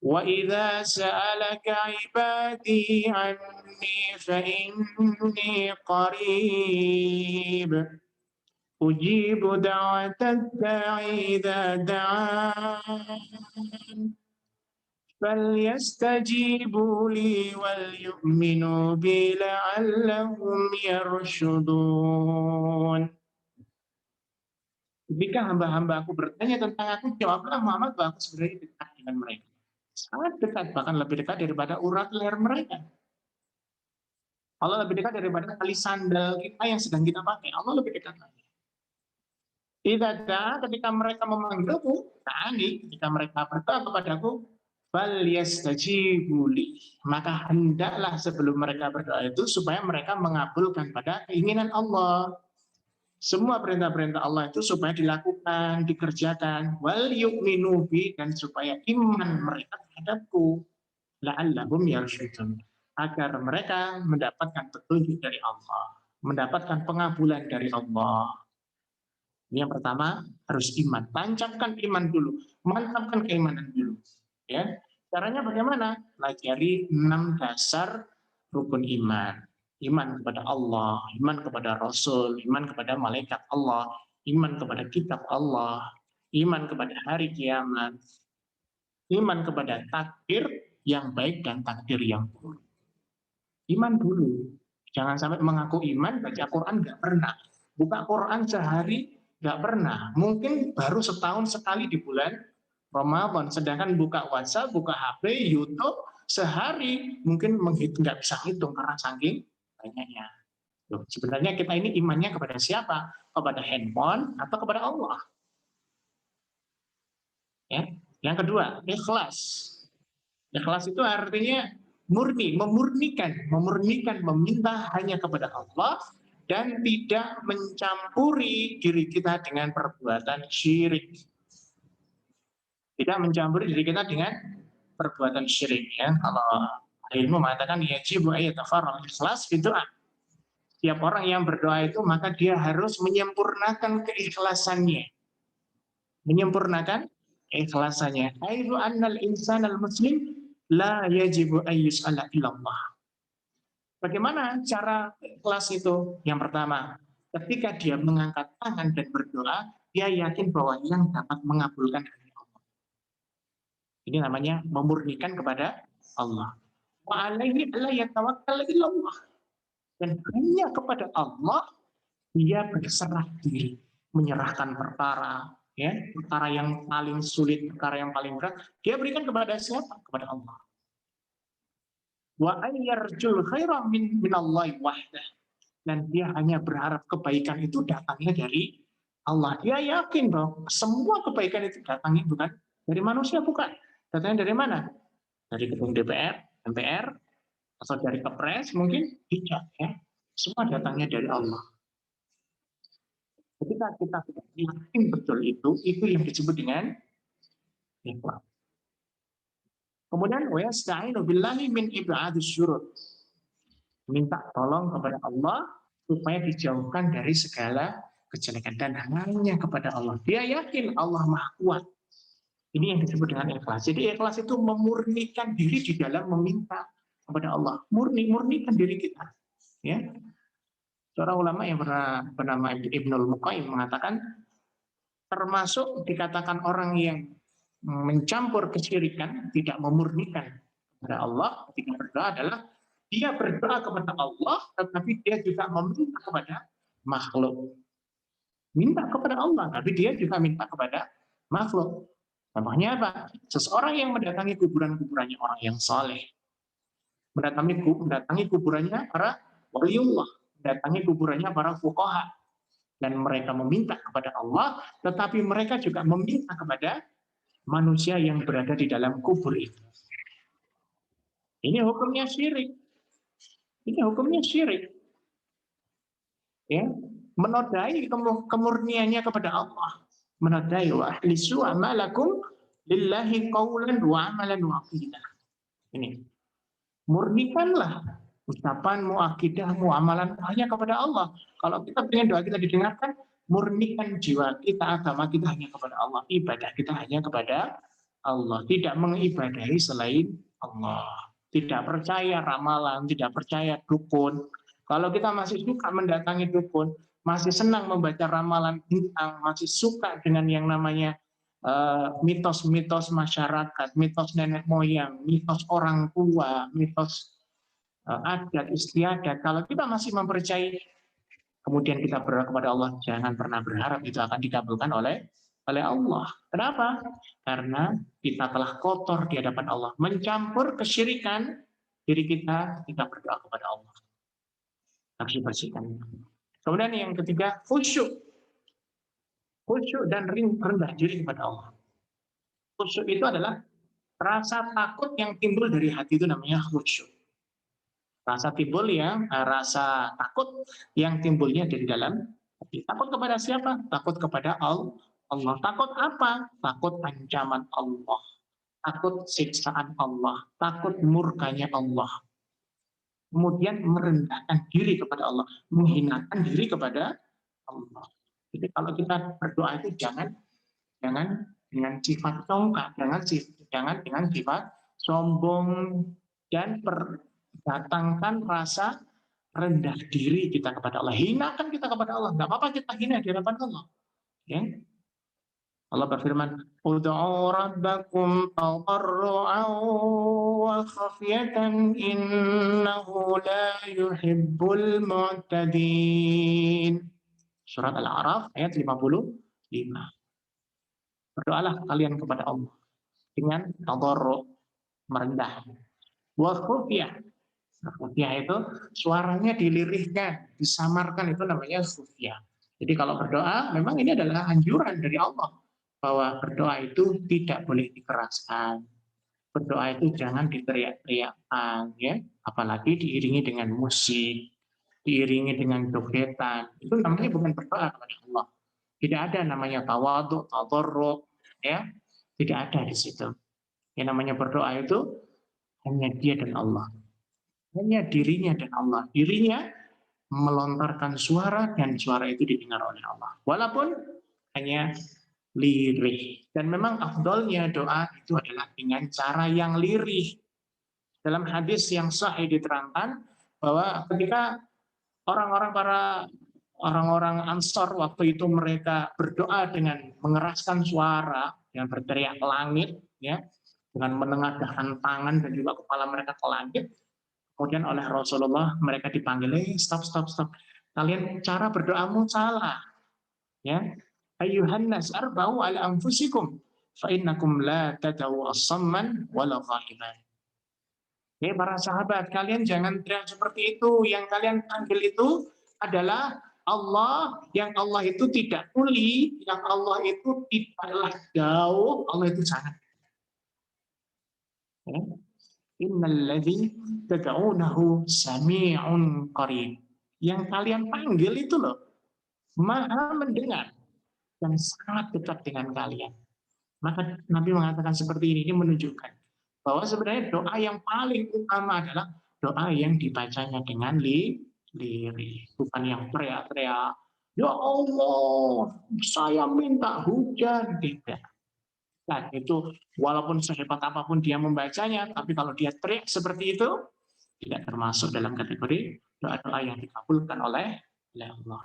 وَإِذَا سَأَلَكَ عِبَادِي عَنِّي فَإِنِّي قَرِيبٌ أُجِيبُ دَعْوَةَ الدَّاعِ إِذَا دَعَانِ فَلْيَسْتَجِيبُوا لِي وَلْيُؤْمِنُوا بِي لَعَلَّهُمْ يَرْشُدُونَ. Ketika hamba-hamba aku bertanya tentang aku, jawablah Muhammad bahwa aku sebenarnya dekat dengan mereka. Sangat dekat, bahkan lebih dekat daripada urat leher mereka. Allah lebih dekat daripada tali sandal kita yang sedang kita pakai. Allah lebih dekat lagi. Tidak ada ketika mereka memanggilku, ketika mereka berdoa kepadaku, maka hendaklah sebelum mereka berdoa itu supaya mereka mengabulkan pada keinginan Allah. Semua perintah-perintah Allah itu supaya dilakukan, dikerjakan, wal yu'minu bi, dan supaya iman mereka terhadapku, la'allahum yarsyudun, agar mereka mendapatkan petunjuk dari Allah, mendapatkan pengabulan dari Allah. Ini yang pertama, harus iman. Tancapkan iman dulu, mantapkan keimanan dulu. Ya, caranya bagaimana? Pelajari 6 dasar rukun iman. Iman kepada Allah, iman kepada Rasul, iman kepada malaikat Allah, iman kepada kitab Allah, iman kepada hari kiamat, iman kepada takdir yang baik dan takdir yang buruk. Iman dulu. Jangan sampai mengaku iman, baca Quran nggak pernah. Buka Quran sehari nggak pernah. Mungkin baru setahun sekali di bulan Ramadan. Sedangkan buka WhatsApp, buka HP, YouTube, sehari mungkin nggak bisa hitung karena saking banyaknya. Loh, sebenarnya kita ini imannya kepada siapa? Kepada handphone atau kepada Allah? Ya. Yang kedua, ikhlas. Ikhlas itu artinya murni, memurnikan, meminta hanya kepada Allah dan tidak mencampuri diri kita dengan perbuatan syirik. Tidak mencampuri diri kita dengan perbuatan syirik. Ya. Kalau ilmu mengatakan yajibu ayyatafarraq ikhlas berdoa. Setiap orang yang berdoa itu maka dia harus menyempurnakan keikhlasannya. Menyempurnakan keikhlasannya. Aizu annal insanal muslim la yajibu ayyus'ala illallah. Bagaimana cara ikhlas itu? Yang pertama, ketika dia mengangkat tangan dan berdoa, dia yakin bahwa yang dapat mengabulkan hanya Allah. Ini namanya memurnikan kepada Allah. Wa alaihi alla yatawakkal illallah. Dan hanya kepada Allah dia berserah diri, menyerahkan perkara, ya, perkara yang paling sulit, perkara yang paling berat, dia berikan kepada siapa? Kepada Allah. Wa ayyarjul khaira minallahi wahdah. Dan dia hanya berharap kebaikan itu datangnya dari Allah. Dia yakin bahwa semua kebaikan itu datangnya bukan dari manusia, bukan. Datangnya dari mana? dari gedung DPR, MPR, atau dari Kepres mungkin tidak ya. Semua datangnya dari Allah. Ketika kita yakin betul itu yang disebut dengan ikhlas. Kemudian wa yasta'inu billahi min ibadis syurur. Minta tolong kepada Allah supaya dijauhkan dari segala kejelekan dan hanya kepada Allah. Dia yakin Allah Maha Kuat. Ini yang disebut dengan ikhlas. Jadi ikhlas itu memurnikan diri di dalam meminta kepada Allah. Murnikan diri kita. Ya. Seorang ulama yang bernama Ibnul Muqayyim mengatakan termasuk dikatakan orang yang mencampur kesyirikan, tidak memurnikan kepada Allah ketika berdoa adalah dia berdoa kepada Allah, tetapi dia juga meminta kepada makhluk. Minta kepada Allah, tapi dia juga minta kepada makhluk. Contohnya apa? Seseorang yang mendatangi kuburan-kuburannya orang yang saleh, mendatangi kuburannya para waliullah, mendatangi kuburannya para fuqaha, dan mereka meminta kepada Allah, tetapi mereka juga meminta kepada manusia yang berada di dalam kubur itu. Ini hukumnya syirik. Ini hukumnya syirik. Ya, menodai kemurniannya kepada Allah. Menodai wa ahlisu amalakum lillahi qawlan wa amalan wa aqidah. Ini. Murnikanlah ucapanmu, akidahmu, amalan hanya kepada Allah. Kalau kita ingin doa kita didengarkan, murnikan jiwa kita, agama kita hanya kepada Allah. Ibadah kita hanya kepada Allah. Tidak mengibadahi selain Allah. Tidak percaya ramalan, tidak percaya dukun. Kalau kita masih suka mendatangi dukun, masih senang membaca ramalan bintang, masih suka dengan yang namanya mitos-mitos masyarakat, mitos nenek moyang, mitos orang tua, mitos adat istiadat. Kalau kita masih mempercayai, kemudian kita berdoa kepada Allah, jangan pernah berharap itu akan dikabulkan oleh Allah. Kenapa? Karena kita telah kotor di hadapan Allah, mencampur kesyirikan diri kita berdoa kepada Allah. Harus dibersihkan. Kemudian yang ketiga, khusyuk dan rendah diri kepada Allah. Khusyuk itu adalah rasa takut yang timbul dari hati, itu namanya khusyuk. Rasa takut yang timbulnya dari dalam hati. Takut kepada siapa? Takut kepada Allah. Takut apa? Takut ancaman Allah. Takut siksaan Allah. Takut murkanya Allah. Kemudian merendahkan diri kepada Allah, menghinakan diri kepada Allah. Jadi kalau kita berdoa itu jangan dengan sifat congkak, jangan dengan sifat sombong, dan datangkan rasa rendah diri kita kepada Allah. Hinakan kita kepada Allah. Nggak apa-apa kita hina di hadapan Allah. Ya. Allah berfirman, "Ud'u rabbakum tadarru'an wa khafyatan innahu la yuhibbul mu'tadin." Surat Al-A'raf ayat 55. Berdoalah kalian kepada Allah dengan tadarru', merendah. Wa khufyah. Khufyah itu suaranya dilirihkan, disamarkan, itu namanya khufyah. Jadi kalau berdoa memang ini adalah anjuran dari Allah bahwa berdoa itu tidak boleh dikeraskan. Berdoa itu jangan diteriak-teriakkan, ya, apalagi diiringi dengan musik, diiringi dengan jogetan. Itu namanya bukan berdoa kepada Allah. Tidak ada namanya tawadhu, tadarru, ya. Tidak ada di situ. Yang namanya berdoa itu hanya dia dan Allah. Hanya dirinya dan Allah. Dirinya melontarkan suara dan suara itu didengar oleh Allah. Walaupun hanya lirih. Dan memang afdolnya doa itu adalah dengan cara yang lirih. Dalam hadis yang sahih diterangkan bahwa ketika orang-orang Ansor waktu itu mereka berdoa dengan mengeraskan suara, dengan berteriak ke langit, ya, dengan menengadahkan tangan dan juga kepala mereka ke langit. Kemudian oleh Rasulullah mereka dipanggil, stop. Kalian cara berdoamu salah. Ya. Ayyuhan nas arba'u ala anfusikum fa innakum la tad'u as-samman wala ghaiban. Para sahabat, kalian jangan teriak seperti itu. Yang kalian panggil itu adalah Allah, yang Allah itu tidak tuli, yang Allah itu tidaklah jauh, Allah itu sangat. Ya. Innalladzi tad'unahu sami'un qarib. Yang kalian panggil itu loh, Maha mendengar dan sangat dekat dengan kalian. Maka Nabi mengatakan seperti ini menunjukkan bahwa sebenarnya doa yang paling utama adalah doa yang dibacanya dengan lirih, bukan yang teriak-teriak. Ya Allah, saya minta hujan, tidak. Nah, itu walaupun sehebat apapun dia membacanya, tapi kalau dia teriak seperti itu, tidak termasuk dalam kategori doa-doa yang dikabulkan oleh Allah.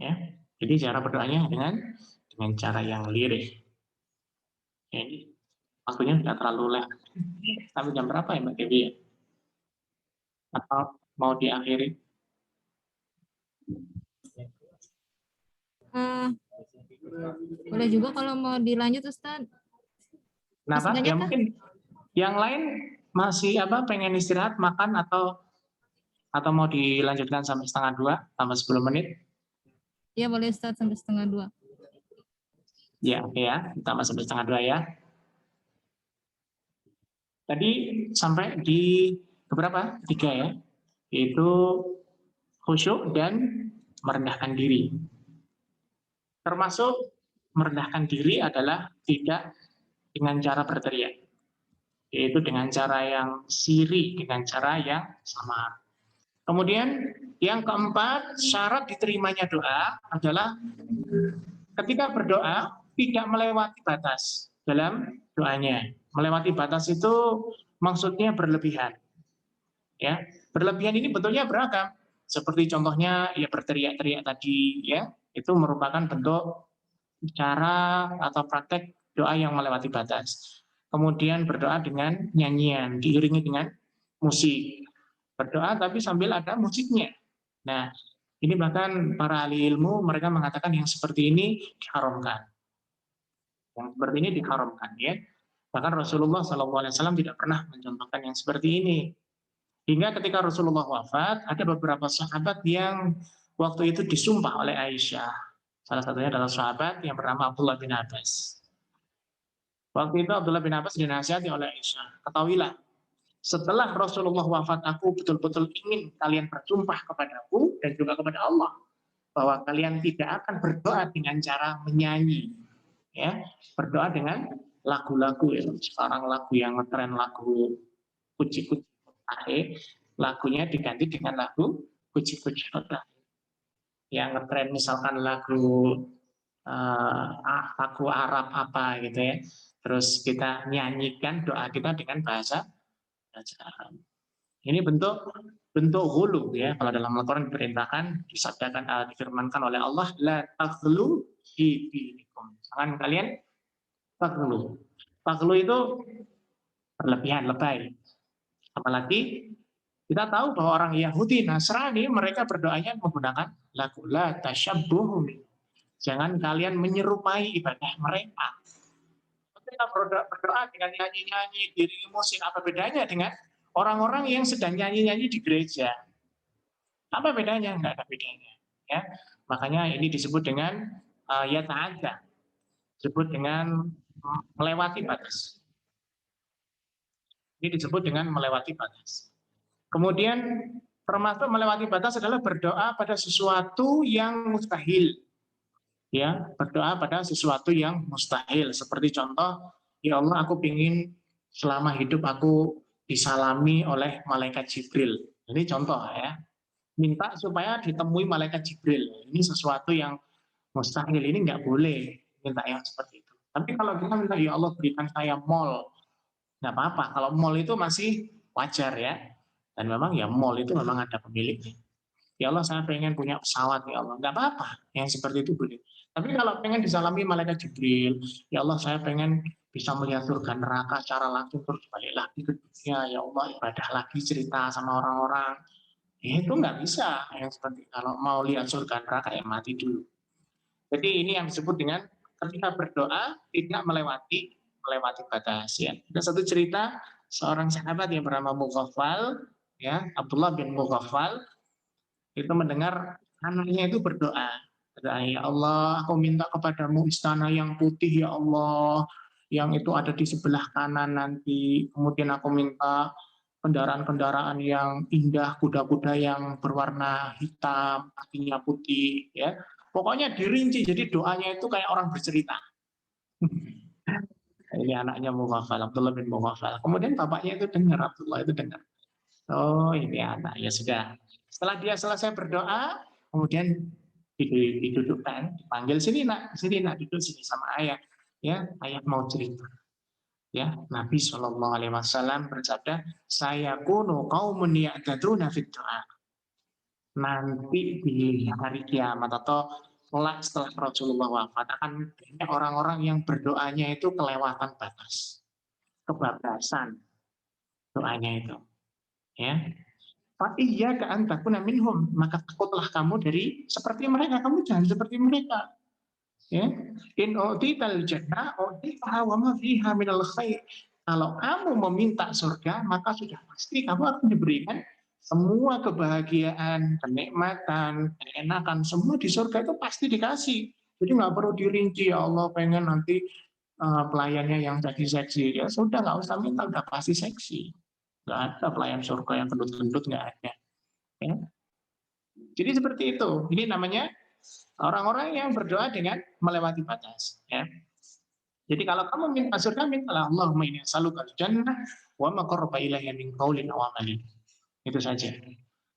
Ya, jadi cara berdoanya dengan cara yang lirih. Ya, ini waktunya tidak terlalu lewat. Sampai jam berapa ya Mbak Dewi ya? Atau mau diakhiri? Boleh juga kalau mau dilanjut Ustaz. Kenapa? Ya mungkin yang lain masih pengen istirahat, makan atau mau dilanjutkan sampai setengah 2 tambah 10 menit? Ya boleh Ustaz sampai setengah 2. Ya, oke ya, tambah sampai setengah 2 ya. Tadi sampai di beberapa? 3 ya, yaitu khusyuk dan merendahkan diri. Termasuk merendahkan diri adalah tidak dengan cara berteriak, yaitu dengan cara yang sirih, dengan cara yang samar. Kemudian yang keempat, syarat diterimanya doa adalah ketika berdoa tidak melewati batas dalam doanya. Melewati batas itu maksudnya berlebihan. Ya, berlebihan ini bentuknya beragam. Seperti contohnya ya berteriak-teriak tadi ya, itu merupakan bentuk cara atau praktek doa yang melewati batas. Kemudian berdoa dengan nyanyian, diiringi dengan musik. Berdoa tapi sambil ada musiknya. Nah, ini bahkan para ahli ilmu mereka mengatakan yang seperti ini diharamkan. Yang seperti ini diharamkan ya. Bahkan Rasulullah SAW tidak pernah mencontohkan yang seperti ini. Hingga ketika Rasulullah wafat, ada beberapa sahabat yang waktu itu disumpah oleh Aisyah. Salah satunya adalah sahabat yang bernama Abdullah bin Abbas. Waktu itu Abdullah bin Abbas dinasihati oleh Aisyah. Ketahuilah, setelah Rasulullah wafat, aku betul-betul ingin kalian bersumpah kepadaku dan juga kepada Allah bahwa kalian tidak akan berdoa dengan cara menyanyi, ya, berdoa dengan lagu-lagu ya. Sekarang lagu yang ngetren, lagu kuci-kuci otahe, lagunya diganti dengan lagu kuci-kuci otahe. Yang ngetren misalkan lagu Arab apa gitu ya. Terus kita nyanyikan doa kita dengan bahasa Arab. Ini bentuk hulu ya. Kalau dalam Al-Quran diperintahkan, disabdakan, difirmankan oleh Allah, la taghlu fi dinikum. Jangan kalian taghlu. Taghlu itu berlebihan, lebay. Apalagi kita tahu bahwa orang Yahudi, Nasrani, mereka berdoanya menggunakan lagu la tasyabbuhu. Jangan kalian menyerupai ibadah mereka. Kita berdoa dengan nyanyi-nyanyi, diiringi musik, apa bedanya dengan orang-orang yang sedang nyanyi-nyanyi di gereja? Apa bedanya? Enggak ada bedanya. Ya, makanya ini disebut dengan ya ta'adda, disebut dengan melewati batas. Ini disebut dengan melewati batas. Kemudian termasuk melewati batas adalah berdoa pada sesuatu yang mustahil. Ya, berdoa pada sesuatu yang mustahil. Seperti contoh, ya Allah, aku ingin selama hidup aku disalami oleh malaikat Jibril. Ini contoh ya. Minta supaya ditemui malaikat Jibril. Ini sesuatu yang mustahil, ini nggak boleh minta yang seperti itu. Tapi kalau kita minta, ya Allah berikan saya mall, nggak apa-apa. Kalau mall itu masih wajar ya. Dan memang ya mall itu memang ada pemiliknya. Ya Allah saya pengen punya pesawat ya Allah. Nggak apa-apa, yang seperti itu boleh. Tapi kalau pengen disalami malaikat Jibril, ya Allah saya pengen bisa melihat surga neraka secara langsung, terus balik lagi ke dunia, ya Allah ibadah lagi, cerita sama orang-orang. Ya itu nggak bisa. Yang seperti kalau mau lihat surga neraka ya mati dulu. Jadi ini yang disebut dengan ketika berdoa tidak melewati batas ya. Ada satu cerita seorang sahabat yang bernama Mughaffal ya, Abdullah bin Mughaffal itu mendengar anaknya itu berdoa. Ya Allah, aku minta kepadamu istana yang putih ya Allah, yang itu ada di sebelah kanan nanti. Kemudian aku minta kendaraan-kendaraan yang indah, kuda-kuda yang berwarna hitam, kakinya putih, ya. Pokoknya dirinci, jadi doanya itu kayak orang bercerita. Ini anaknya Mughafal, Abdullah bin Mughafal. Kemudian bapaknya itu dengar, Abdullah itu dengar. Oh, ini anak, ya sudah. Setelah dia selesai berdoa, kemudian didudukkan, dipanggil, sini nak, duduk sini sama ayah. Ya, ayah mau cerita. Ya, Nabi Shallallahu Alaihi Wasallam bersabda, saya kuno kaumun ya'taduna fid doa. Nanti di hari kiamat atau kelak setelah Rasulullah wafat akan banyak orang-orang yang berdoanya itu kelewatan batas, kebablasan doanya itu. Ya, iya kan takuna minhum, maka takutlah kamu dari seperti mereka, kamu jangan seperti mereka. Ya, in utital jannah utiha wa ma fiha minal khair. Kalau kamu meminta surga, maka sudah pasti kamu akan diberikan semua kebahagiaan, kenikmatan, keenakan, semua di surga itu pasti dikasih. Jadi nggak perlu dirinci, ya Allah pengen nanti pelayannya yang jadi seksi. Ya sudah, nggak usah minta, udah pasti seksi. Nggak ada pelayan surga yang gendut-gendut, nggak ada. Ya. Jadi seperti itu. Ini namanya orang-orang yang berdoa dengan melewati batas. Ya. Jadi kalau kamu minta surga, mintalah Allahumma inni as'aluka al-jannah wa ma qarraba ilaiha min qaulin aw amalin. Itu saja.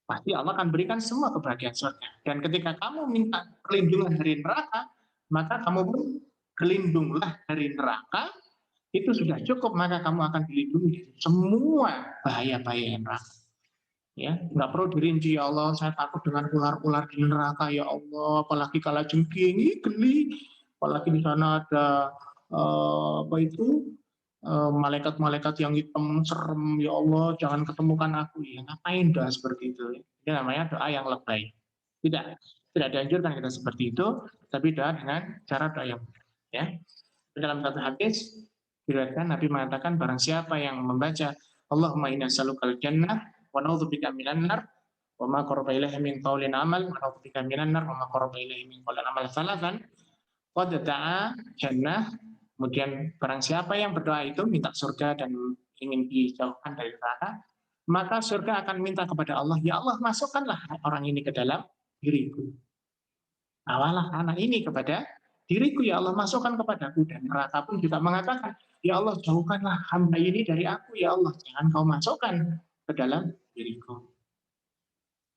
Pasti Allah akan berikan semua kebahagiaan surga. Dan ketika kamu minta perlindungan dari neraka, maka kamu pun kelindunglah dari neraka. Itu sudah cukup, maka kamu akan dilindungi dari semua bahaya-bahaya neraka. Ya, nggak perlu dirinci, ya Allah saya takut dengan ular-ular di neraka, ya Allah, apalagi kalajengking, geli, apalagi di sana ada apa itu malaikat-malaikat yang hitam serem, ya Allah jangan ketemukan aku. Ya ngapain doa seperti itu? Ini namanya doa yang lebay. Tidak dianjurkan kita seperti itu, tapi doa dengan cara doa yang benar. Ya, dalam satu hadis diriwayatkan Nabi mengatakan, barang siapa yang membaca Allahumma inna as'alukal jannah wa na'udzubika minan nar wa ma qarraba ilaihi min qaulin amal wa na'udzubika minan nar wa ma qarraba ilaihi min qaulin amal salatan qad da'a jannah. Kemudian barang siapa yang berdoa itu minta surga dan ingin dijauhkan dari neraka, maka surga akan minta kepada Allah, ya Allah masukkanlah orang ini ke dalam diriku. Awalah anak ini kepada diriku, ya Allah masukkan kepadaku. Dan neraka pun juga mengatakan, ya Allah jauhkanlah hamba ini dari aku, ya Allah jangan kau masukkan ke dalam diriku.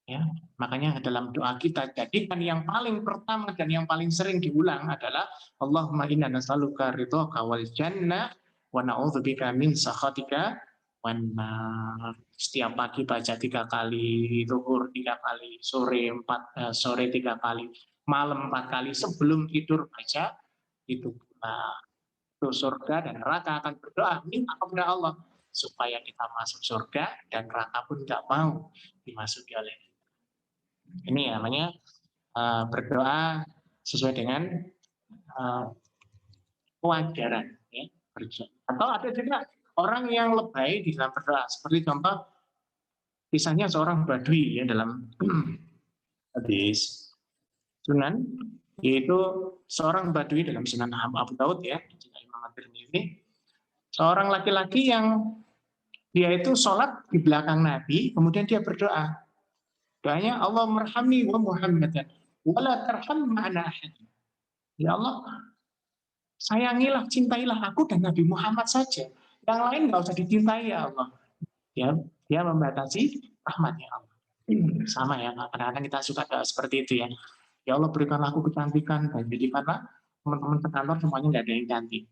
Ya, makanya dalam doa kita jadikan yang paling pertama dan yang paling sering diulang adalah Allahumma inna nas'aluka ridhaka wal jannah wa na'udzubika min sakhatika wan nar. Setiap pagi baca 3 kali, zuhur 3 kali, sore 3 kali, malam 4 kali, sebelum tidur baca itu pula. Itu surga dan neraka akan berdoa minta kepada Allah supaya kita masuk surga, dan neraka pun tidak mau dimasuki oleh. Ini namanya berdoa sesuai dengan kewajaran. Ya, atau ada juga orang yang lebay di dalam berdoa. Seperti contoh kisahnya seorang badui ya dalam hadis Sunan, yaitu seorang badui dalam Sunan Abu Daud ya, juga Imam At-Tirmidzi, seorang laki-laki yang dia itu sholat di belakang Nabi, kemudian dia berdoa. Doanya Allah merhamni wa Muhammadan wala tarham ma'ana ahad. Ya Allah, sayangilah, cintailah aku dan Nabi Muhammad saja. Yang lain nggak usah dicintai ya Allah. Ya, dia membatasi rahmatnya Allah. Sama ya, kadang-kadang kita suka doa seperti itu ya. Ya Allah berikanlah aku kecantikan, dan jadikanlah teman-teman sekantor semuanya nggak ada yang cantik.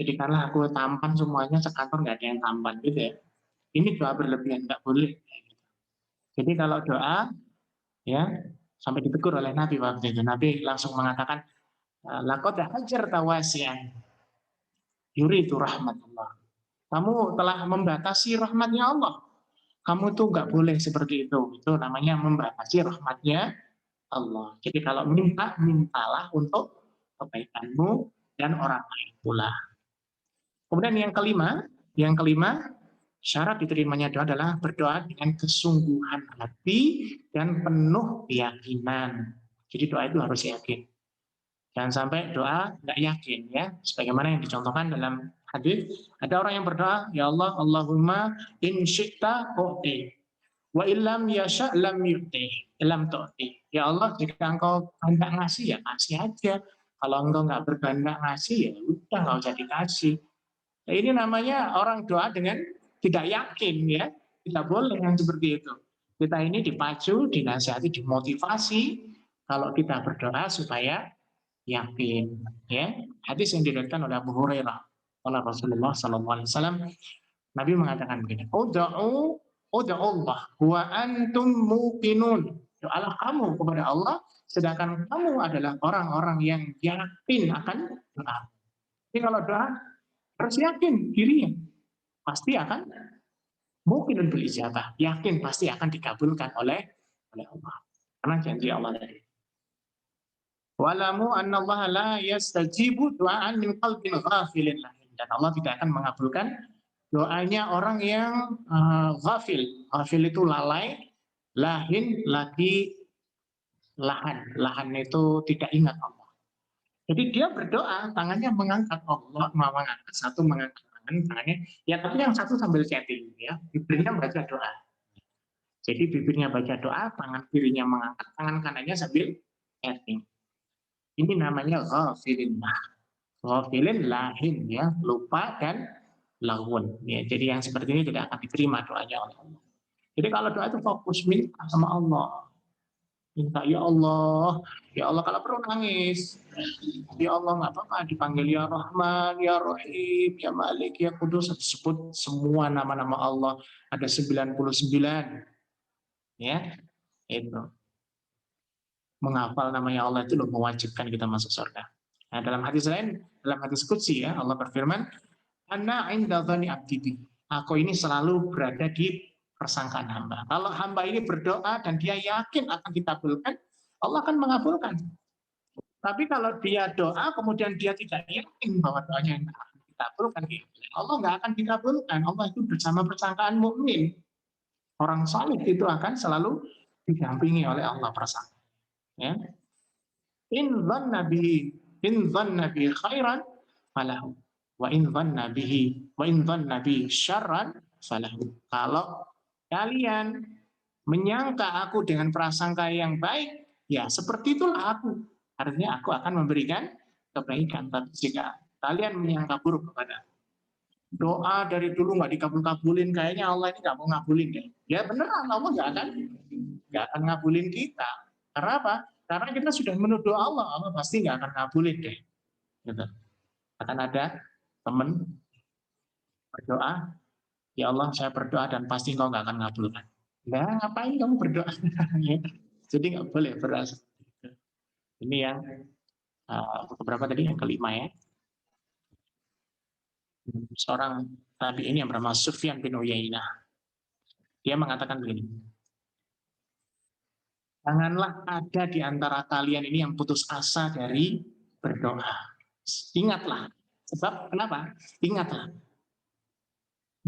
Jadikanlah aku tampan semuanya sekantor nggak ada yang tampan gitu ya. Ini doa berlebihan, nggak boleh. Jadi kalau doa ya sampai ditegur oleh Nabi waktu itu, Nabi langsung mengatakan, laqad hajarta wasi'an yuridu rahmatullah. Kamu telah membatasi rahmatnya Allah. Kamu tuh nggak boleh seperti itu. Itu namanya membatasi rahmatnya Allah. Jadi kalau minta, mintalah untuk kebaikanmu dan orang lain pula. Kemudian yang kelima, syarat diterimanya doa adalah berdoa dengan kesungguhan hati dan penuh keyakinan. Jadi doa itu harus yakin. Jangan sampai doa nggak yakin ya. Sebagaimana yang dicontohkan dalam hadis, ada orang yang berdoa, ya Allah, Allahumma in syi'ta u'ti wa illam yasha lam yu'ti lam tu'ti. Ya Allah, jika engkau hendak ngasih ya kasih aja. Kalau engkau nggak berkehendak ngasih ya udah nggak usah dikasih. Nah, ini namanya orang doa dengan tidak yakin ya. Tidak boleh yang seperti itu. Kita ini dipacu, dinasihati, dimotivasi kalau kita berdoa supaya yakin ya. Hadis yang diriwayatkan oleh Abu Hurairah oleh Rasulullah SAW, Nabi mengatakan begini, ud'u Allah wa antum muqinun. Doalah kamu kepada Allah sedangkan kamu adalah orang-orang yang yakin akan doa. Jadi kalau doa harus yakin dirinya pasti akan mungkin untuk ijabah, yakin pasti akan dikabulkan oleh Allah. Karena janji Allah tadi. Walamu annallaha la yastajibu du'aan min qalbin ghafilin lahin. Dan Allah tidak akan mengabulkan doanya orang yang ghafil. Ghafil itu lalai, lahin lagi lahan. Lahan itu tidak ingat Allah. Jadi dia berdoa, tangannya mengangkat Allah, mengangkat satu mengangkat tangannya, ya tapi yang satu sambil chatting ya, bibirnya baca doa. Jadi bibirnya baca doa, tangan kirinya mengangkat, tangan kanannya sambil chatting. Ini namanya ghafilin lah. Ghafilin lahin ya, lupa dan lahun. Ya, jadi yang seperti ini tidak akan diterima doanya oleh Allah. Jadi kalau doa itu fokus minta sama Allah. Minta ya Allah kalau perlu nangis. Ya Allah nggak apa-apa dipanggil ya Rahman, ya Rahim, ya Malik, ya Kudus, disebut semua nama-nama Allah ada 99. Ya, itu. Menghafal namanya Allah itu mewajibkan kita masuk surga. Nah, dalam hadis lain, dalam hadis qudsi ya, Allah berfirman, "Ana 'inda dzanni 'abdi bi." Aku ini selalu berada di persangkaan hamba. Kalau hamba ini berdoa dan dia yakin akan dikabulkan, Allah akan mengabulkan. Tapi kalau dia doa kemudian dia tidak yakin bahwa doanya akan dikabulkan, Allah nggak akan dikabulkan. Allah itu bersama persangkaan mukmin. Orang saleh itu akan selalu didampingi oleh Allah persangkaan. Ya. In dhanna bihi khairan falahu wa in dhanna bihi syarran falahu. Kalau kalian menyangka aku dengan prasangka yang baik, ya seperti itulah aku. Artinya aku akan memberikan kebaikan. Tapi jika kalian menyangka buruk kepada doa dari dulu nggak dikabul-kabulin, kayaknya Allah ini nggak mau ngabulin deh. Ya beneran Allah nggak akan ngabulin kita. Karena apa? Karena kita sudah menuduh Allah, Allah pasti nggak akan ngabulin deh. Gitu. Akan ada teman berdoa, ya Allah saya berdoa dan pasti engkau nggak akan ngabulkan. Nah, ngapain kamu berdoa? Jadi nggak boleh berasa. Ini yang beberapa tadi yang kelima ya. Seorang tabi ini yang bernama Sufyan bin Uyainah. Dia mengatakan begini. Janganlah ada di antara kalian ini yang putus asa dari berdoa. Ingatlah. Sebab kenapa? Ingatlah.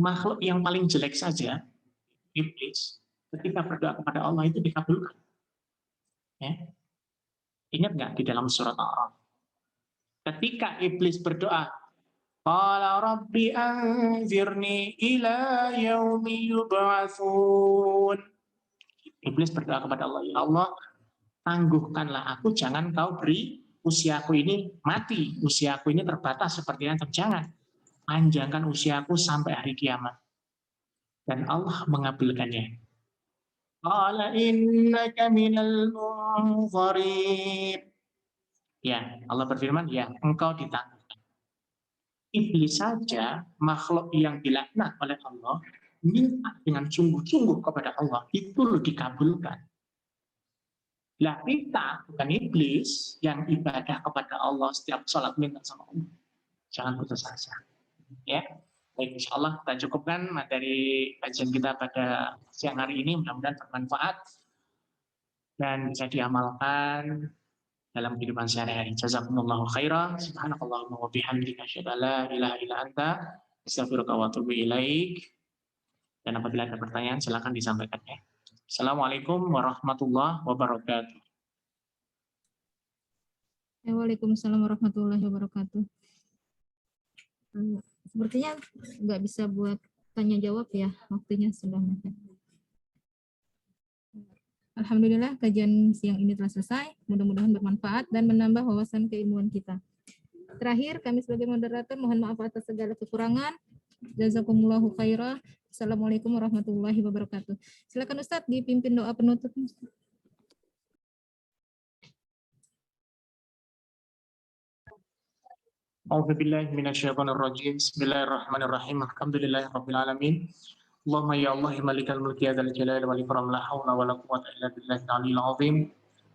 Makhluk yang paling jelek saja, iblis, ketika berdoa kepada Allah itu dikabulkan. Ya. Ingat nggak di dalam surat Al-A'raf? Ketika iblis berdoa, qala rabbi anzirni ila yaumi yub'atsun. Iblis berdoa kepada Allah, ya Allah, tangguhkanlah aku, jangan kau beri usiaku ini mati, usiaku ini terbatas seperti yang jangan. Panjangkan usiaku sampai hari kiamat. Dan Allah mengabulkannya. Qala innaka minal munzarin. Ya, Allah berfirman, ya, engkau ditangguhkan. Iblis saja, makhluk yang dilaknat oleh Allah, minta dengan sungguh-sungguh kepada Allah, itu loh dikabulkan. Lah kita, bukan iblis, yang ibadah kepada Allah, setiap sholat minta sama Allah. Jangan putus asa. Ya, baik, insya Allah kita cukupkan materi kajian kita pada siang hari ini, mudah-mudahan bermanfaat dan bisa diamalkan dalam kehidupan sehari-hari. Jazakumullahu khairan. Subhanakallahumma wa bihamdika asyhadu an la ilaha illa anta astaghfiruka wa atubu ilaik. Dan apabila ada pertanyaan silakan disampaikan ya. Assalamualaikum warahmatullahi wabarakatuh. Waalaikumsalam warahmatullahi wabarakatuh. Sepertinya nggak bisa buat tanya jawab ya, waktunya sudah mepet. Alhamdulillah kajian siang ini telah selesai. Mudah-mudahan bermanfaat dan menambah wawasan keilmuan kita. Terakhir, kami sebagai moderator mohon maaf atas segala kekurangan. Jazakumullahu khairah. Assalamualaikum warahmatullahi wabarakatuh. Silakan Ustadz dipimpin doa penutup. أعوذ بالله من الشيطان الرجيم بسم الله الرحمن الرحيم الحمد لله رب العالمين اللهم يا الله ملك الملك يا ذا الجلال والإكرام لا حول ولا قوة إلا بالله العلي العظيم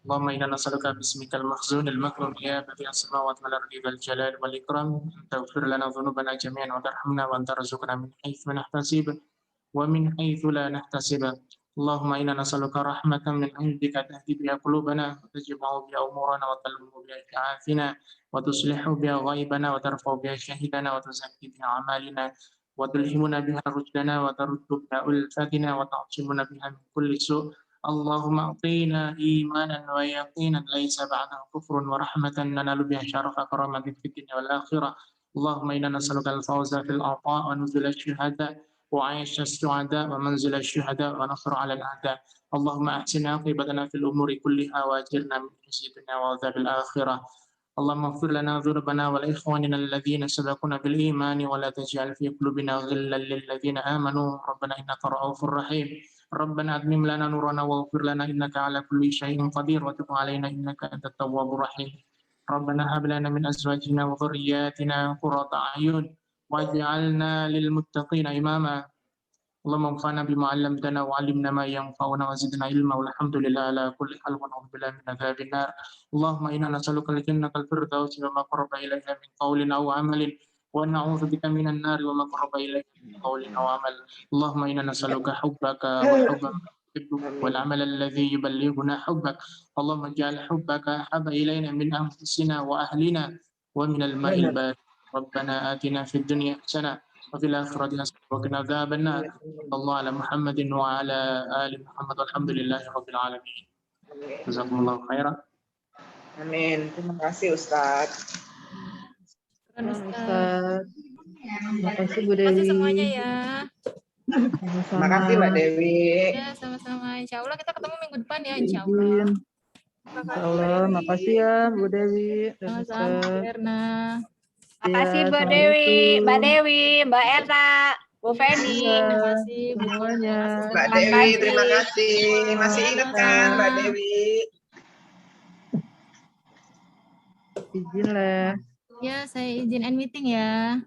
اللهم إنا نسألك باسمك المخزون المكرم يا بديع السماوات والأرض ذا الجلال والإكرام أن تغفر لنا ذنوبنا جميعا وترحمنا وأن ترزقنا من حيث نحتسب ومن حيث لا نحتسب اللهم إنا نسألك رحمة من عندك تهدي بها قلوبنا وتجمع بها أمورنا وتلم بها شعاثنا وتصلح بها غيبنا وترفع بها شهدنا وتزكي بها أعمالنا وتلهمنا بها رشدنا وترد بها ألفتنا وتعصمنا بها من كل سوء اللهم أعطينا إيمانا ويقينا ليس بعده كفر ورحمة ننال بها شرف كرامة في الدنيا والآخرة اللهم إنا نسألك الفوز في العطاء ونزل الشهداء وعيش السعداء ومنزل الشهداء ونصر على الأعداء اللهم أحسن عاقبتنا في الأمور كلها وأجرنا من خزي الدنيا وعذاب الآخرة اللهم اغفر لنا ذنوبنا ولإخواننا الذين سبقونا بالإيمان ولا تجعل في قلوبنا غلا للذين آمنوا ربنا إنك رؤوف رحيم ربنا أتمم لنا نورنا واغفر لنا إنك على كل شيء قدير وتب علينا إنك أنت التواب الرحيم ربنا هب لنا من أزواجنا وذرياتنا قرة أعين واجعلنا للمتقين إماما اللهم انفعنا بما علمتنا وعلمنا ما ينفعنا وزدنا علما والحمد لله على كل حال ونعوذ بالله من عذاب النار اللهم إنا نسألك الجنة الفردوس وما قرب إليها من قول أو عمل ونعوذ بك من النار وما قرب إليها من قول أو عمل اللهم إنا نسألك حبك وحب من يحبك والعمل الذي يبلغنا حبك اللهم اجعل حبك أحب إلينا من أنفسنا وأهلنا ومن الماء البارد ربنا آتنا في الدنيا حسنة وفي الآخرة حسنة وقنا عذاب النار صلى الله على محمد وعلى آل محمد والحمد لله رب العالمين جزاكم الله خيرا Amin. Terima kasih Ustadz. Ustadz. Terima kasih Bu Terima kasih Dewi. semuanya ya. Terima kasih Mbak Dewi. Ya, sama-sama. Insya Allah kita ketemu minggu depan ya, insya Allah. Insya Allah, makasih ya Bu Dewi. Sama-sama, Erna. Makasih Ya, Mbak Dewi, Mbak Assalamualaikum. Dewi, Mbak Erna, Bu Feni. Iya, Terima kasih semuanya. Mbak Terima Dewi, kasih. terima kasih. Masih ingat kan Mbak Dewi? Izin lah. Ya, saya izin end meeting ya.